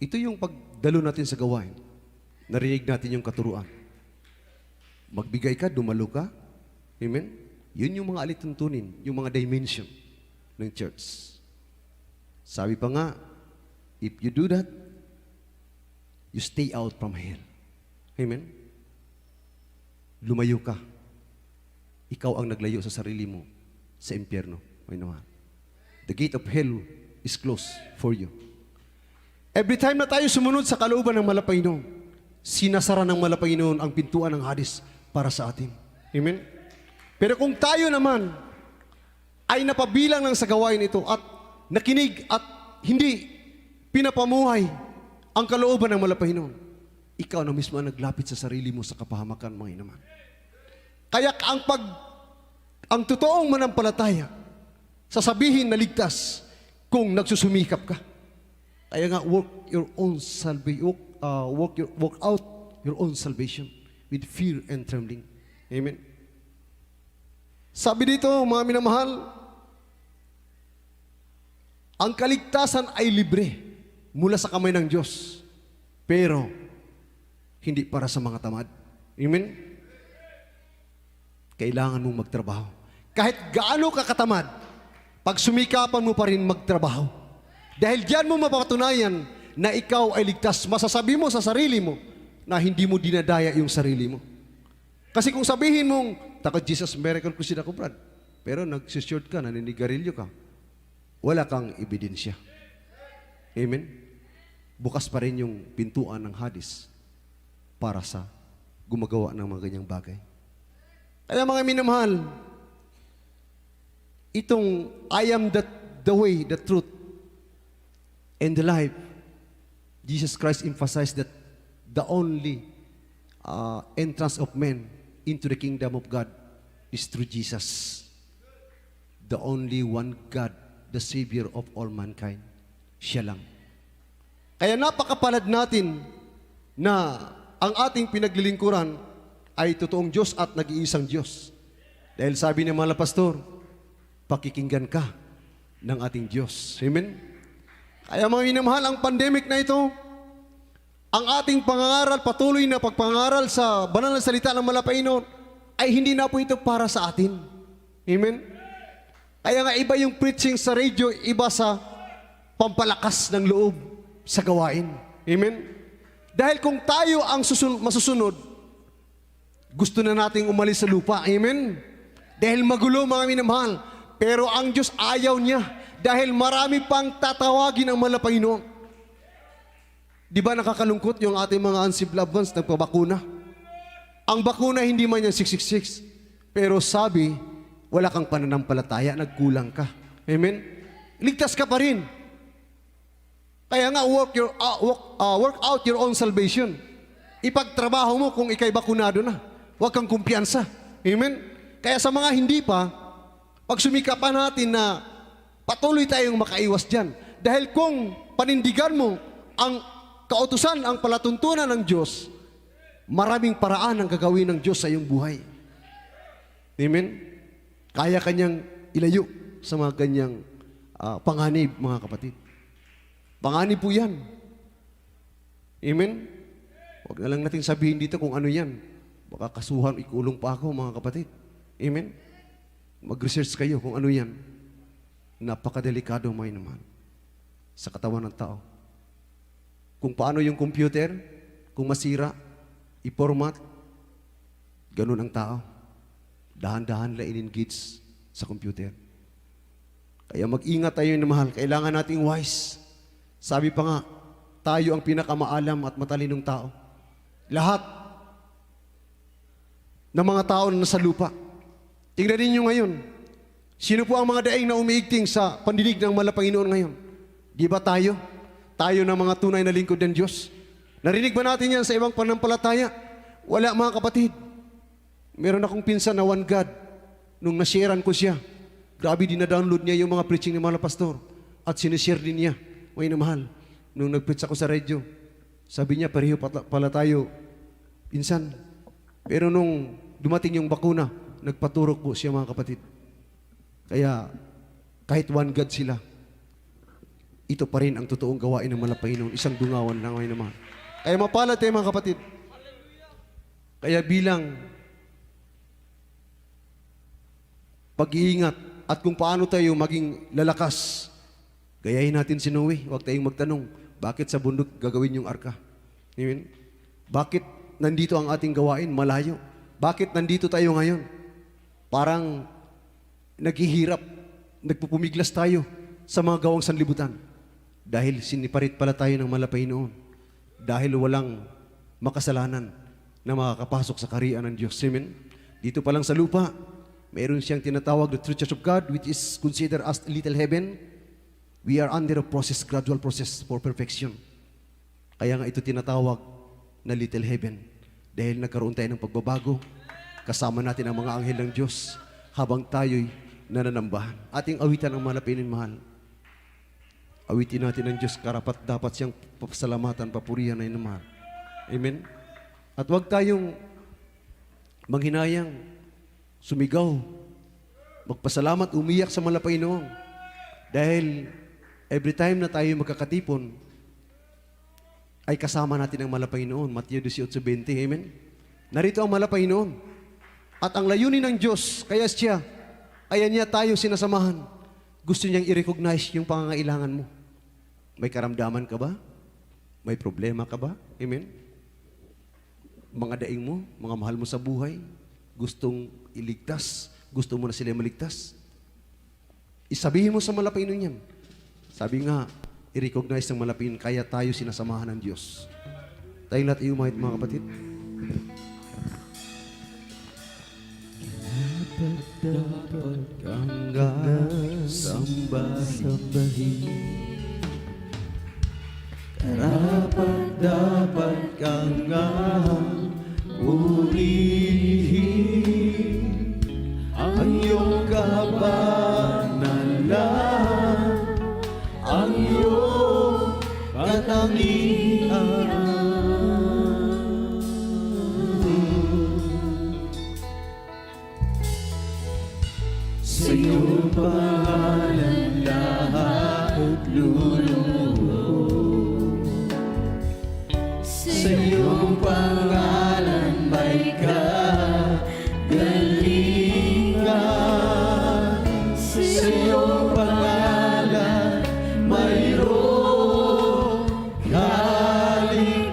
Ito yung pagdalo natin sa gawain. Narinig natin yung katuruan. Magbigay ka, dumalo ka. Amen? Yun yung mga alituntunin, yung mga dimension ng church. Sabi pa nga, if you do that, you stay out from hell. Amen? Lumayo ka. Ikaw ang naglayo sa sarili mo sa impyerno. May naman. The gate of hell is closed for you. Every time na tayo sumunod sa kalooban ng Malapanginoon, sinasara ng Malapanginoon ang pintuan ng Hades para sa atin. Amen? Pero kung tayo naman ay napabilang lang sa gawain ito at nakinig at hindi pinapamuhay ang kalooban ng Malapanginoon, ikaw na mismo ang naglapit sa sarili mo sa kapahamakan, mga inaman. Kaya ang totoong manampalataya, sasabihin na ligtas kung nagsusumikap ka. Kaya nga, work out your own salvation with fear and trembling. Amen. Sabi dito, mga minamahal, ang kaligtasan ay libre mula sa kamay ng Diyos, pero hindi para sa mga tamad. Amen. Kailangan mong magtrabaho. Kahit gaano ka katamad, pag sumikapan mo pa rin magtrabaho. Dahil diyan mo mapapatunayan na ikaw ay ligtas. Masasabi mo sa sarili mo na hindi mo dinadaya yung sarili mo. Kasi kung sabihin mong, taka Jesus Miracle Crusade ako, Brad, pero nagsishort ka, naninigarilyo ka, wala kang ebidensya. Amen? Bukas pa rin yung pintuan ng Hades para sa gumagawa ng mga ganyang bagay. Kaya mga minamahal, itong I am the way, the truth, and the life, Jesus Christ emphasized that the only entrance of men into the kingdom of God is through Jesus. The only one God, the Savior of all mankind. Siya lang. Kaya napakapalad natin na ang ating pinaglilingkuran ay totoong Diyos at nag-iisang Diyos. Dahil sabi ng mga pastor, pakikinggan ka ng ating Diyos. Amen? Kaya mga minamahal, ang pandemic na ito, ang ating pangangaral, patuloy na pagpangaral sa banal na salita ng Malapanginoon, ay hindi na po ito para sa atin. Amen? Kaya nga iba yung preaching sa radio, iba sa pampalakas ng loob sa gawain. Amen? Dahil kung tayo ang masusunod, gusto na nating umalis sa lupa. Amen? Dahil magulo, mga minamahal. Pero ang Diyos ayaw niya. Dahil marami pang tatawagin ang Malapanginoon. Di ba nakakalungkot yung ating mga unsaved loved ones nagpabakuna? Ang bakuna hindi man yan 666. Pero sabi, wala kang pananampalataya, nagkulang ka. Amen? Ligtas ka pa rin. Kaya nga, work out your own salvation. Ipagtrabaho mo kung ikay bakunado na. Huwag kang kumpiyansa. Amen? Kaya sa mga hindi pa, pag sumikapan natin na patuloy tayong makaiwas dyan. Dahil kung panindigan mo ang kautusan, ang palatuntunan ng Diyos, maraming paraan ang gagawin ng Diyos sa iyong buhay. Amen? Kaya kanyang ilayo sa mga ganyang panganib, mga kapatid. Panganib po yan. Amen? Huwag na lang natin sabihin dito kung ano yan. Baka kasuhan, ikulong pa ako, mga kapatid. Amen? Mag-research kayo kung ano yan. Napakadelikado, mga naman, sa katawan ng tao. Kung paano yung computer, kung masira, i-format, ganun ang tao. Dahan-dahan lang in-engage sa computer. Kaya mag-ingat tayo na mahal. Kailangan nating wise. Sabi pa nga, tayo ang pinakamaalam at matalinong tao. Lahat ng mga tao na nasa lupa. Tingnan ninyo ngayon, sino po ang mga daing na umiigting sa pandinig ng Malapanginoon ngayon? Di ba tayo? Tayo na mga tunay na lingkod ng Diyos. Narinig ba natin yan sa ibang panampalataya? Wala, mga kapatid. Meron akong pinsan na one God. Nung nasharean ko siya, grabe dina-download niya yung mga preaching ng mga pastor. At sinishare din niya. May namahal. Nung nag-preach ako sa radio, sabi niya, pareho pala tayo, pinsan. Pero nung dumating yung bakuna, nagpaturok po siya, mga kapatid. Kaya, kahit one God sila, ito pa rin ang totoong gawain ng Malapanginoon. Isang dungawan lang ngayon naman. Kaya mapalad tayo, mga kapatid. Kaya bilang pag-iingat at kung paano tayo maging lalakas, gayahin natin si Noe. Huwag tayong magtanong, bakit sa bundok gagawin yung arka? Amen? Bakit nandito ang ating gawain? Malayo. Bakit nandito tayo ngayon? Parang naghihirap, nagpupumiglas tayo sa mga gawang sanlibutan. Dahil siniparit pala tayo ng malapay noon. Dahil walang makasalanan na makakapasok sa kaharian ng Diyos. Amen? Dito pa lang sa lupa, mayroon siyang tinatawag the true church of God, which is considered as little heaven. We are under a process, gradual process for perfection. Kaya nga ito tinatawag na little heaven. Dahil nagkaroon tayo ng pagbabago, kasama natin ang mga anghel ng Diyos habang tayo'y nananambahan. Ating awitan ang malapinin mahal. Awitin natin ang Diyos, karapat dapat siyang pasalamatan, papurihan na inamahal. Amen? At huwag tayong manghinayang, sumigaw, magpasalamat, umiyak sa malapay noon. Dahil every time na tayo magkakatipon, ay kasama natin ang malapay noon. Matthew 18:20, amen? Narito ang malapay noon. At ang layunin ng Diyos, kaya niya tayo sinasamahan. Gusto niyang i-recognize yung pangangailangan mo. May karamdaman ka ba? May problema ka ba? Amen? Mga daing mo, mga mahal mo sa buhay, gustong iligtas, gusto mo na sila maligtas. Isabihin mo sa malapay nun yan. Sabi nga, i-recognize ng malapin, kaya tayo sinasamahan ng Diyos. Tayong lahat iumahit mga kapatid. Dapat kang sambahin, dapat kang purihin, ang iyong kabanalan, ang iyong katangian. Sa iyong pangalan lahat luluhod. Sa iyong pangalan may kagalingan. Sa iyong pangalan mayroong kaligtasan.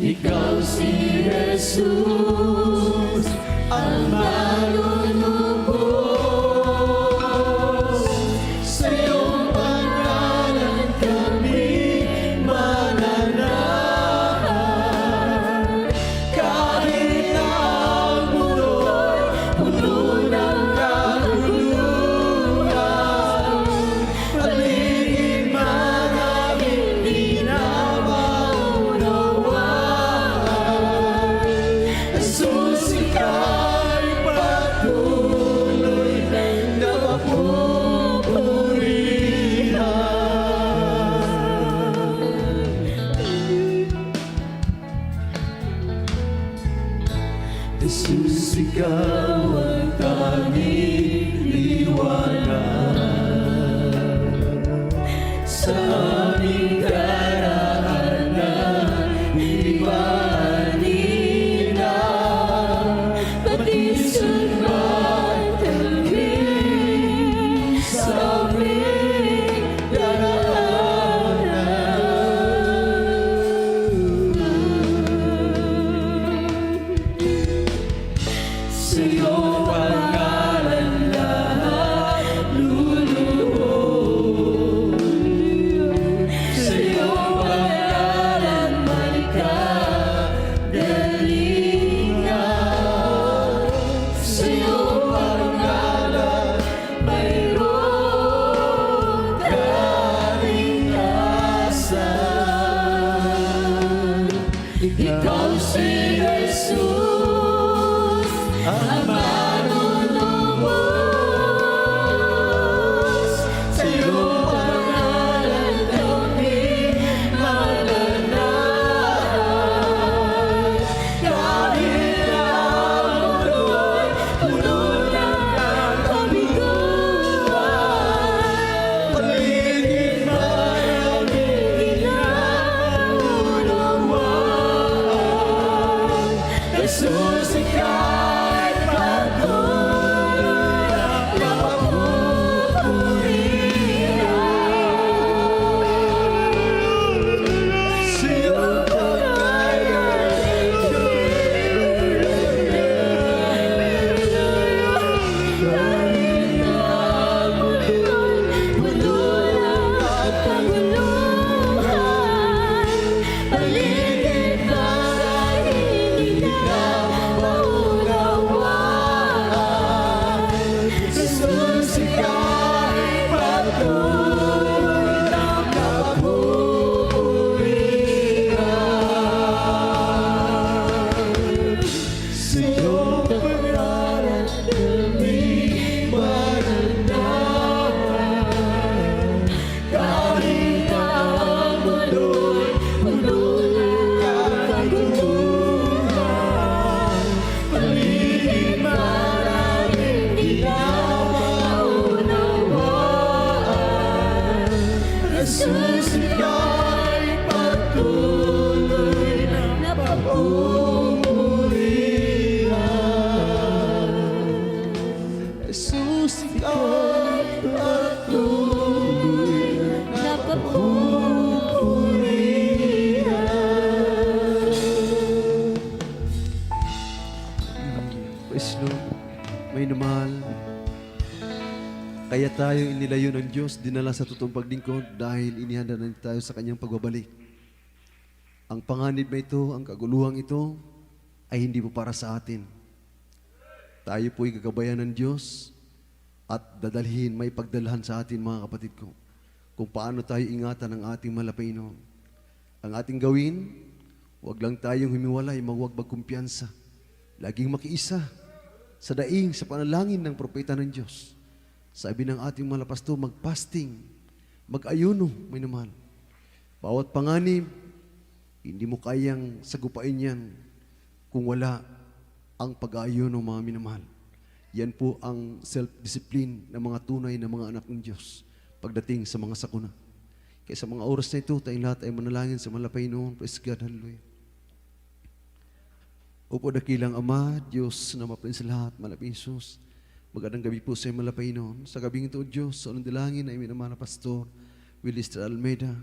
Ikaw si Jesus, ang manunubos. Sa iyong pangalan kami mananahan. Kahit ang mundo'y puno ng kaguluhan, paligid man ang hindi na maunawaan. Jesus, ika'y patuloy na mapupurihan. Jesus, ikaw ang tanging liwanag sa aming daraanan. Ipanina, pati sunod kami sa aming daraanan. Sa iyong pangalan lahat luluhod. Sa iyong pangalan may kagalingan. Sa iyong pangalan mayroong kaligtasan. Ikaw si Jesus, ang manunubos. Sa iyong pangalan kami mananahan. Kahit ang mundo'y puno ng kabiguan, paligid man ang hindi na maunawaan. Jesus, ika'y patuloy na mapupurihan. Jesus, ikaw at praise Lord. May namahal. Kaya tayo inilayo ng Diyos, dinala sa totoong paglingkod dahil inihanda na tayo sa kanyang pagbabalik. Ang panganib na ito, ang kaguluhang ito, ay hindi po para sa atin. Tayo po'y gagabayan ng Diyos at dadalhin, may pagdalhan sa atin mga kapatid ko, kung paano tayo ingatan ang ating malapainon. Ang ating gawin, huwag lang tayong humiwalay, magwag magkumpiyansa. Laging makiisa sa daing, sa panalangin ng propeta ng Diyos. Sabi ng ating mga pastor, mag-fasting, mag-ayuno, may naman. Bawat panganib, hindi mo kayang sagupain yan kung wala ang pag-aayuno, mga minamahal. Yan po ang self-discipline ng mga tunay na mga anak ng Diyos pagdating sa mga sakuna. Kaya sa mga oras na ito, tayong lahat ay manalangin sa malapay noon. Praise God, hallelujah. Opo, dakilang Ama, Diyos na mapalin sa lahat, malapay Jesus. Magandang gabi po sa iyo, malapay noon. Sa gabing ito, Diyos, sa unang dalangin ay minamahal na Pastor Willis Almeida.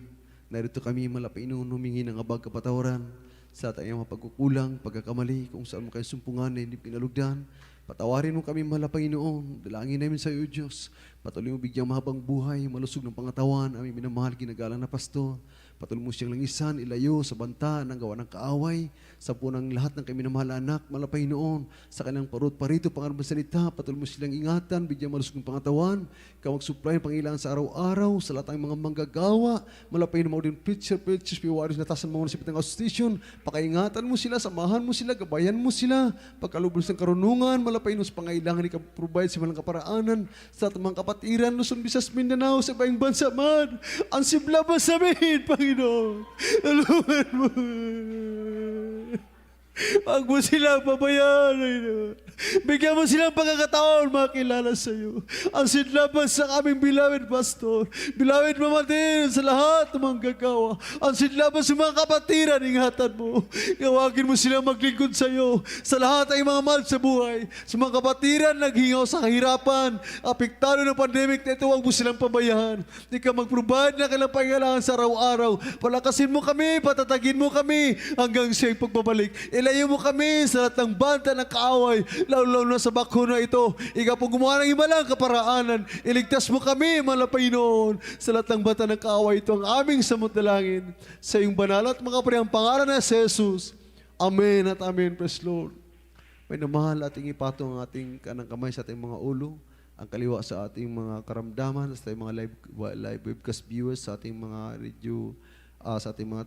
Narito kami, malapay noon, humingi ng abag kapatawaran sa tayong mga pagkukulang, pagkakamali, kung saan mo kayo sumpungan na hindi pinalugdan. Patawarin mo kami, malapay noon. Dalangin namin sa iyo, Diyos. Patuloy mo bigyang mahabang buhay, malusog ng pangatawan, aming minamahal, ginagalang na Pastor. Patuloy mo siyang langisan, ilayo sa banta ng gawa ng kaaway, sa punang lahat ng kami minamahal anak, malapay noon, sa kanyang parut parito, pangarap salita, patuloy mo silang ingatan, bigyang malusog ng pangatawan, ikaw mag-supply ng pangailangan sa araw-araw, sa lahat ng mga manggagawa, malapay na mga din preachers, piwaris na tasan mga nasipit ng association, pakaingatan mo sila, samahan mo sila, gabayan mo sila, pagkalubos ng karunungan, malapay no sa pangailangan, ikaw-provide sa malang kaparaanan, sa lahat ng mga kapatiran, Luzon, Visayas, Mindanao, sa bayang bansa man, ang siblabas sa amin, Panginoon, tulungan mo. Huwag mo silang pabayaan, Panginoon. Bigyan mo silang pagkakataon makilala sa iyo. Ang sinlaban sa aming beloved pastor, beloved mamatin sa lahat ng mga gagawa. Ang sinlaban sa mga kapatiran, ingatan mo. Gawagin mo silang maglingkod sa iyo. Sa lahat ay mga mahal sa buhay. Sa mga kapatiran, naghingaw sa kahirapan, apektado ng pandemic na ito, huwag mo silang pabayaan. Ikaw mag-provide na kailang pangailangan sa araw-araw. Palakasin mo kami, patatagin mo kami hanggang siya'y pagbabalik. Ilayo mo kami sa lahat ng banta ng kaaway, lalo na sa bakuna ito. Ikaw po gumawa ng ibalang kaparaanan. Iligtas mo kami, malapay noon, sa lahat ng banta ng kaaway ito. Ang aming samot-dalangin sa iyong banal at mga priyang pangalan na si Jesus. Amen at amen. Praise Lord. May namahal ating ipatong ang ating kanang kamay sa ating mga ulo, ang kaliwa sa ating mga karamdaman, sa ating mga live webcast viewers, sa ating mga radio, sa ating mga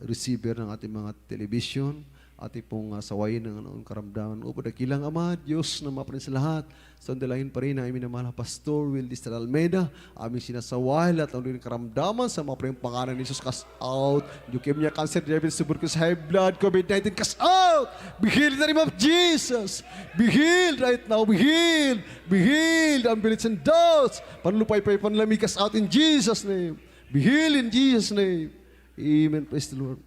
receiver ng ating mga television, ating pong sawayin ng karamdaman. Upo dakilang Ama, Diyos na mapanin sa lahat. Sa dalangin pa rin ang aming namahal na Pastor Willis Almeida, aming sinasaway lahat ng karamdaman sa mga praying pangalan ni Jesus, cast out. Leukemia, cancer, diabetes, tuberculosis, high blood, COVID-19, cast out. Be healed in the name of Jesus. Be healed right now. Be healed. Be healed. Ambulance and doubts. Panlupay-pay, panlami, cast out in Jesus' name. Be healed in Jesus' name. Amen. Praise the Lord.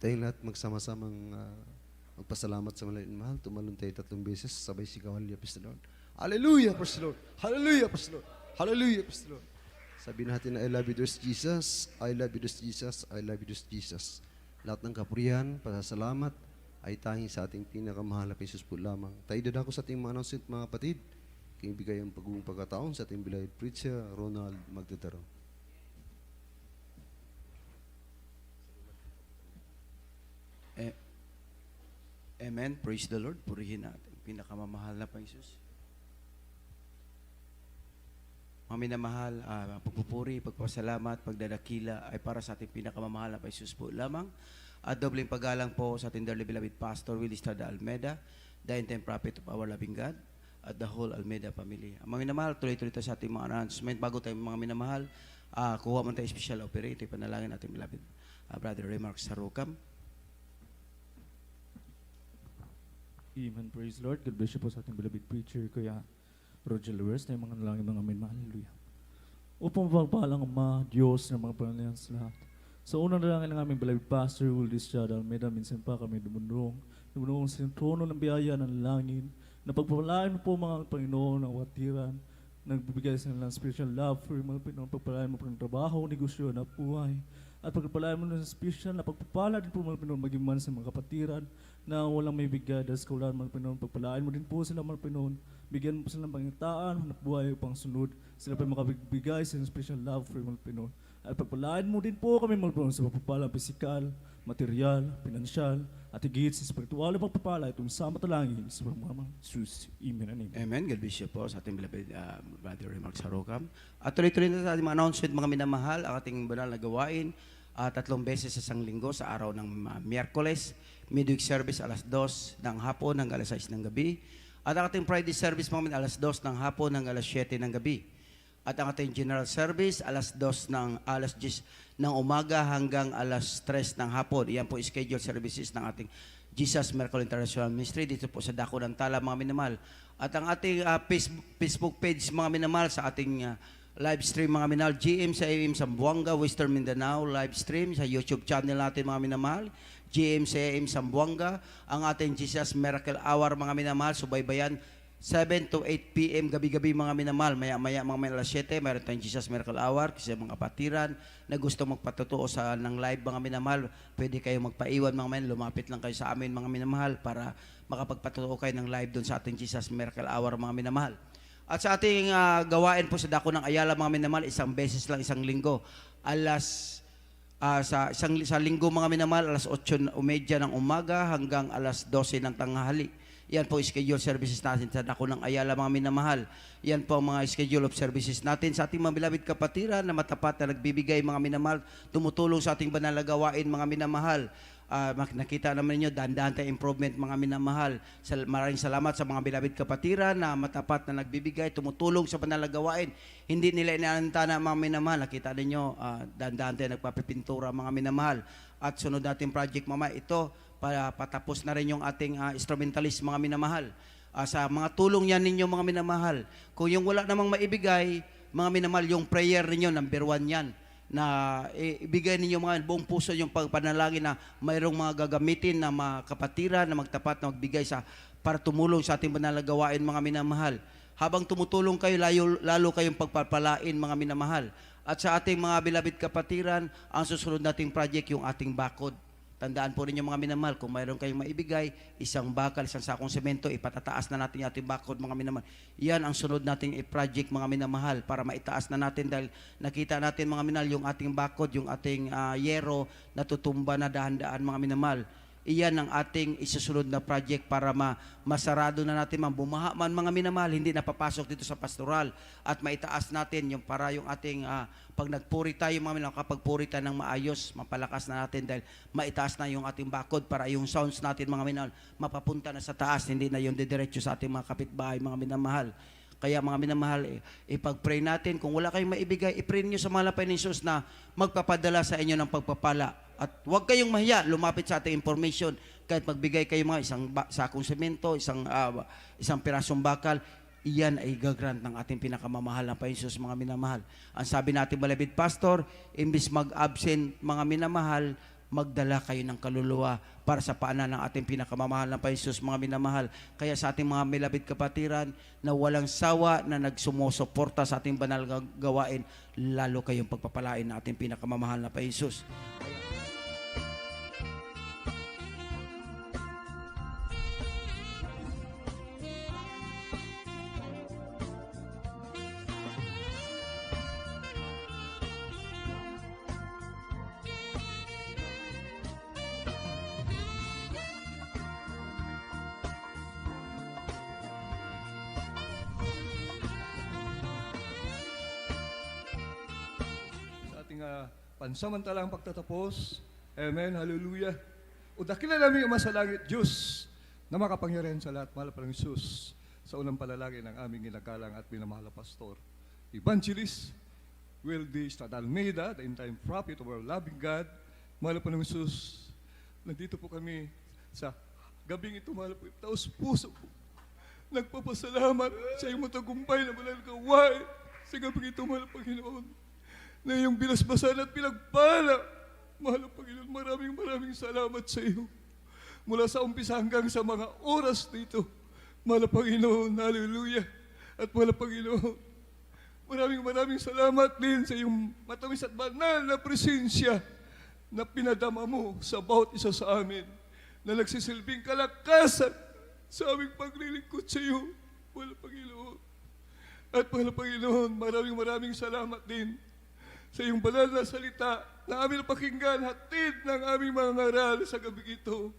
Tayong lahat magsama-samang magpasalamat sa malaking mahal. Tumalon tayo 3 beses, sabay sigaw, hallelujah, praise the Lord. Hallelujah, praise the Lord. Hallelujah, praise the Lord. Hallelujah, praise the Lord. Sabi natin na I love you, dearest Jesus. I love you, dearest Jesus. I love you, dearest Jesus. Lahat ng kapurihan, pasasalamat, ay tanging sa ating pinakamahal na Jesus po lamang. Tayo dadako sa ating mga announcement, mga kapatid. Kaya bigay ang pagbuong pagkataon sa ating beloved preacher, Ronald Magdadaro. Amen. Praise the Lord. Purihin natin. Pinakamamahal na Panginoon. Mga minamahal, pagpupuri, pagpasalamat, pagdadakila ay para sa ating pinakamamahal na Panginoon po lamang. At dobleng paggalang po sa ating dearly beloved Pastor Willis Almeida, the end-time prophet of our loving God, at the whole Almeida family. Mga minamahal, tuloy-tuloy tayo sa ating mga announcement. Bago tayo mga minamahal, kuha man tayo special operator, panalangin natin beloved Brother Remark Sarukam. Amen. Praise Lord. God bless you po sa ating beloved preacher, Kuya Roger Lewis, na yung mga nalangin mga amin. Hallelujah. upang mapagpalang Ama, Diyos ng mga pangyayari sa lahat. Sa unang dalangin ng aming beloved Pastor, Willis Chad Almeida, minsan pa kami dumundong sa trono ng biyaya ng langit, na pagpapalain mo po mga Panginoon ng watiran, nagbibigay sa ng spiritual love for mga Panginoon, pagpapalain mo po ng trabaho, negosyo, na buhay, at pagpapalain mo ng special na pagpapala din po mga Panginoon, maging man sa mga kapatiran, na walang may bigay dahil sa kaulan mga Panginoon, pagpalain mo din po sila mga Panginoon, bigyan mo po sila ng pangitaan, hanap buhay upang sunod, sila pa makabigay sa special love for mga Panginoon. At pagpalain mo din po kami mga Panginoon sa pagpapala, pisikal, material, pinansyal, at higit sa spiritual na pagpapala, itong sama talangin sa mga Jesus. Amen and amen. Amen. God bless you po sa ating beloved Brother Remark Sarokam. At tuloy-tuloy na sa ating mga announcement, mga minamahal, ang ating banal na gawain, 3 beses sa isang linggo sa araw ng Miyerkules, midweek service alas 2 ng hapon hanggang alas 6 ng gabi. At ang ating Friday service mga alas 2 ng hapon hanggang alas 7 ng gabi. At ang ating general service alas 10 ng umaga hanggang alas 3 ng hapon. Iyan po scheduled services ng ating Jesus Miracle International Ministry dito po sa Dako ng Tala mga minamahal. At ang ating Facebook page mga minamahal sa ating live stream mga minamahal, GM sa AM Zamboanga, Western Mindanao, live stream sa YouTube channel natin mga minamahal, GM sa AM Zamboanga, ang ating Jesus Miracle Hour mga minamahal, subaybayan 7 to 8 p.m. gabi-gabi mga minamahal. Maya-maya mga alas 7, mayroon tayong Jesus Miracle Hour kasi mga kapatiran na gusto magpatutuo sa ng live mga minamahal. Pwede kayo magpaiwan mga minamahal. Lumapit lang kayo sa amin mga minamahal para makapagpatutuo kayo ng live doon sa ating Jesus Miracle Hour mga minamahal. At sa ating gawain po sa Dako ng Ayala mga minamahal, isang beses lang isang linggo. Sa linggo mga minamahal, alas 8:30 ng umaga hanggang alas 12 ng tanghali. Yan po schedule services natin sa Dako ng Ayala mga minamahal. Yan po ang mga schedule of services natin sa ating mga beloved kapatiran na matapat na nagbibigay mga minamahal, tumutulong sa ating banal na gawain mga minamahal. Nakita naman ninyo, dahan-dahan tayong improvement mga minamahal. Maraming salamat sa mga beloved kapatiran na matapat na nagbibigay, tumutulong sa banal na gawain. Hindi nila inaantana mga minamahal. Nakita ninyo, dahan-dahan tayo nagpapipintura mga minamahal. At sunod natin project mama, ito, para patapos na rin yung ating instrumentalist mga minamahal. Sa mga tulong yan ninyo mga minamahal, kung yung wala namang maibigay, mga minamahal, yung prayer ninyo, number 1 yan, na ibigay ninyo mga buong puso yung pagpanalangin na mayroong mga gagamitin na mga kapatiran na magtapat na magbigay para tumulong sa ating banal na gawain mga minamahal. Habang tumutulong kayo, lalo kayong pagpapalain mga minamahal. At sa ating mga beloved kapatiran, ang susunod nating project yung ating bakod. Tandaan po ninyo mga minamahal, kung mayroon kayong maibigay, isang bakal, isang sakong semento, ipatataas na natin yung ating bakod mga minamahal. Yan ang sunod nating project mga minamahal para maitaas na natin dahil nakita natin mga minamahal yung ating bakod, yung ating yero natutumba na dahan-daan mga minamahal. Iyan ang ating isusunod na project para masarado na natin bumaha man mga minamahal, hindi napapasok dito sa pastoral at maitaas natin yung para yung ating pag nagpuri tayo mga minamahal, kapag puri tayo ng maayos, mapalakas na natin dahil maitaas na yung ating bakod para yung sounds natin mga minamahal mapapunta na sa taas, hindi na yung didiretso sa ating mga kapitbahay mga minamahal. Kaya mga minamahal, ipag-pray natin. Kung wala kayong maibigay, i-pray niyo sa malapay ni Jesus na magpapadala sa inyo ng pagpapala. At huwag kayong mahiya, lumapit sa ating information. Kahit magbigay kayo mga isang sakong semento, isang pirasong bakal, iyan ay gagrant ng ating pinakamamahal na Jesus mga minamahal. Ang sabi natin, beloved pastor, imbis mag-absent mga minamahal, magdala kayo ng kaluluwa para sa paanan ng ating pinakamamahal na Jesus mga minamahal. Kaya sa ating mga beloved kapatiran na walang sawa na nagsumusuporta sa ating banal gawain, lalo kayong pagpapalain ng ating pinakamamahal na Jesus. Pansamantalang pagtatapos. Amen, hallelujah. O dakila namin yung sa langit, Diyos, na makapangyarihan sa lahat, mahal pa ng Jesus, sa unang palalagi ng aming ginagalang at minamahal na pastor, Evangelist Wildy Stad Almeida, the in-time prophet of our loving God, mahal pa ng Jesus. Nandito po kami sa gabing ito, mahal po, taos puso po. Nagpapasalamat sa iyong matagumpay na banal gawain sa gabi ito, mahal na Panginoon, na iyong binasbasan at pinagpala. Mahal na Panginoon, maraming salamat sa iyo. Mula sa umpisa hanggang sa mga oras dito, mahal na Panginoon, hallelujah. At mahal na Panginoon, maraming salamat din sa iyong matamis at banal na presensya na pinadama mo sa bawat isa sa amin, na nagsisilbing kalakasan sa aming paglilingkod sa iyo, mahal na Panginoon. At mahal na Panginoon, maraming salamat din sa iyong banal na salita na aming napakinggan, hatid ng aming mga ngaral sa gabi ito,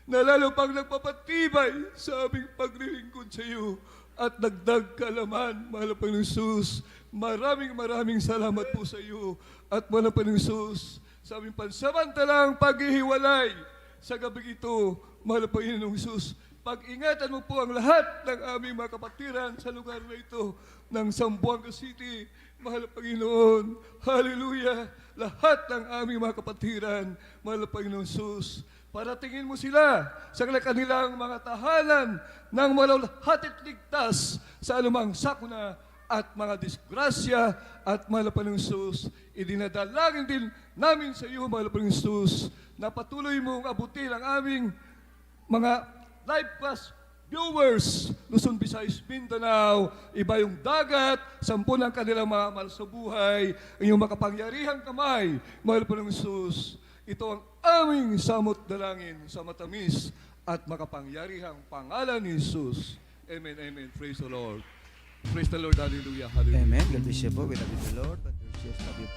na lalo pang nagpapatibay sa aming paglilingkod sa iyo at dagdag kalaman, mahal na Panginoon Jesus. Maraming salamat po sa iyo at mahal na Panginoon Jesus, sa aming pansamantalang paghihiwalay sa gabi ito, mahal na Panginoon Jesus. Pag-ingatan mo po ang lahat ng aming mga kapatiran sa lugar na ito ng Zamboanga City, mahal na Panginoon. Hallelujah! Lahat ng aming mga kapatiran, mahal na Panginoon Jesus, paratingin mo sila sa kanilang mga tahanan ng malawalhatit ligtas sa anumang sakuna at mga disgrasya. At mahal na Panginoon Jesus, idinadalangin din namin sa iyo, mahal na Panginoon Jesus, na patuloy mong abutin ang aming mga live class viewers, Luzon, Visayas, Mindanao, iba yung dagat, 10 ang kanilang mga mahal sa buhay, ang iyong makapangyarihang kamay, mahal na Panginoon Jesus. Ito ang aming samot dalangin sa matamis at makapangyarihang pangalan ni Jesus. Amen, amen. Praise the Lord. Praise the Lord. Hallelujah. Hallelujah. Amen. God bless you po. We love you, the Lord. But we just love you.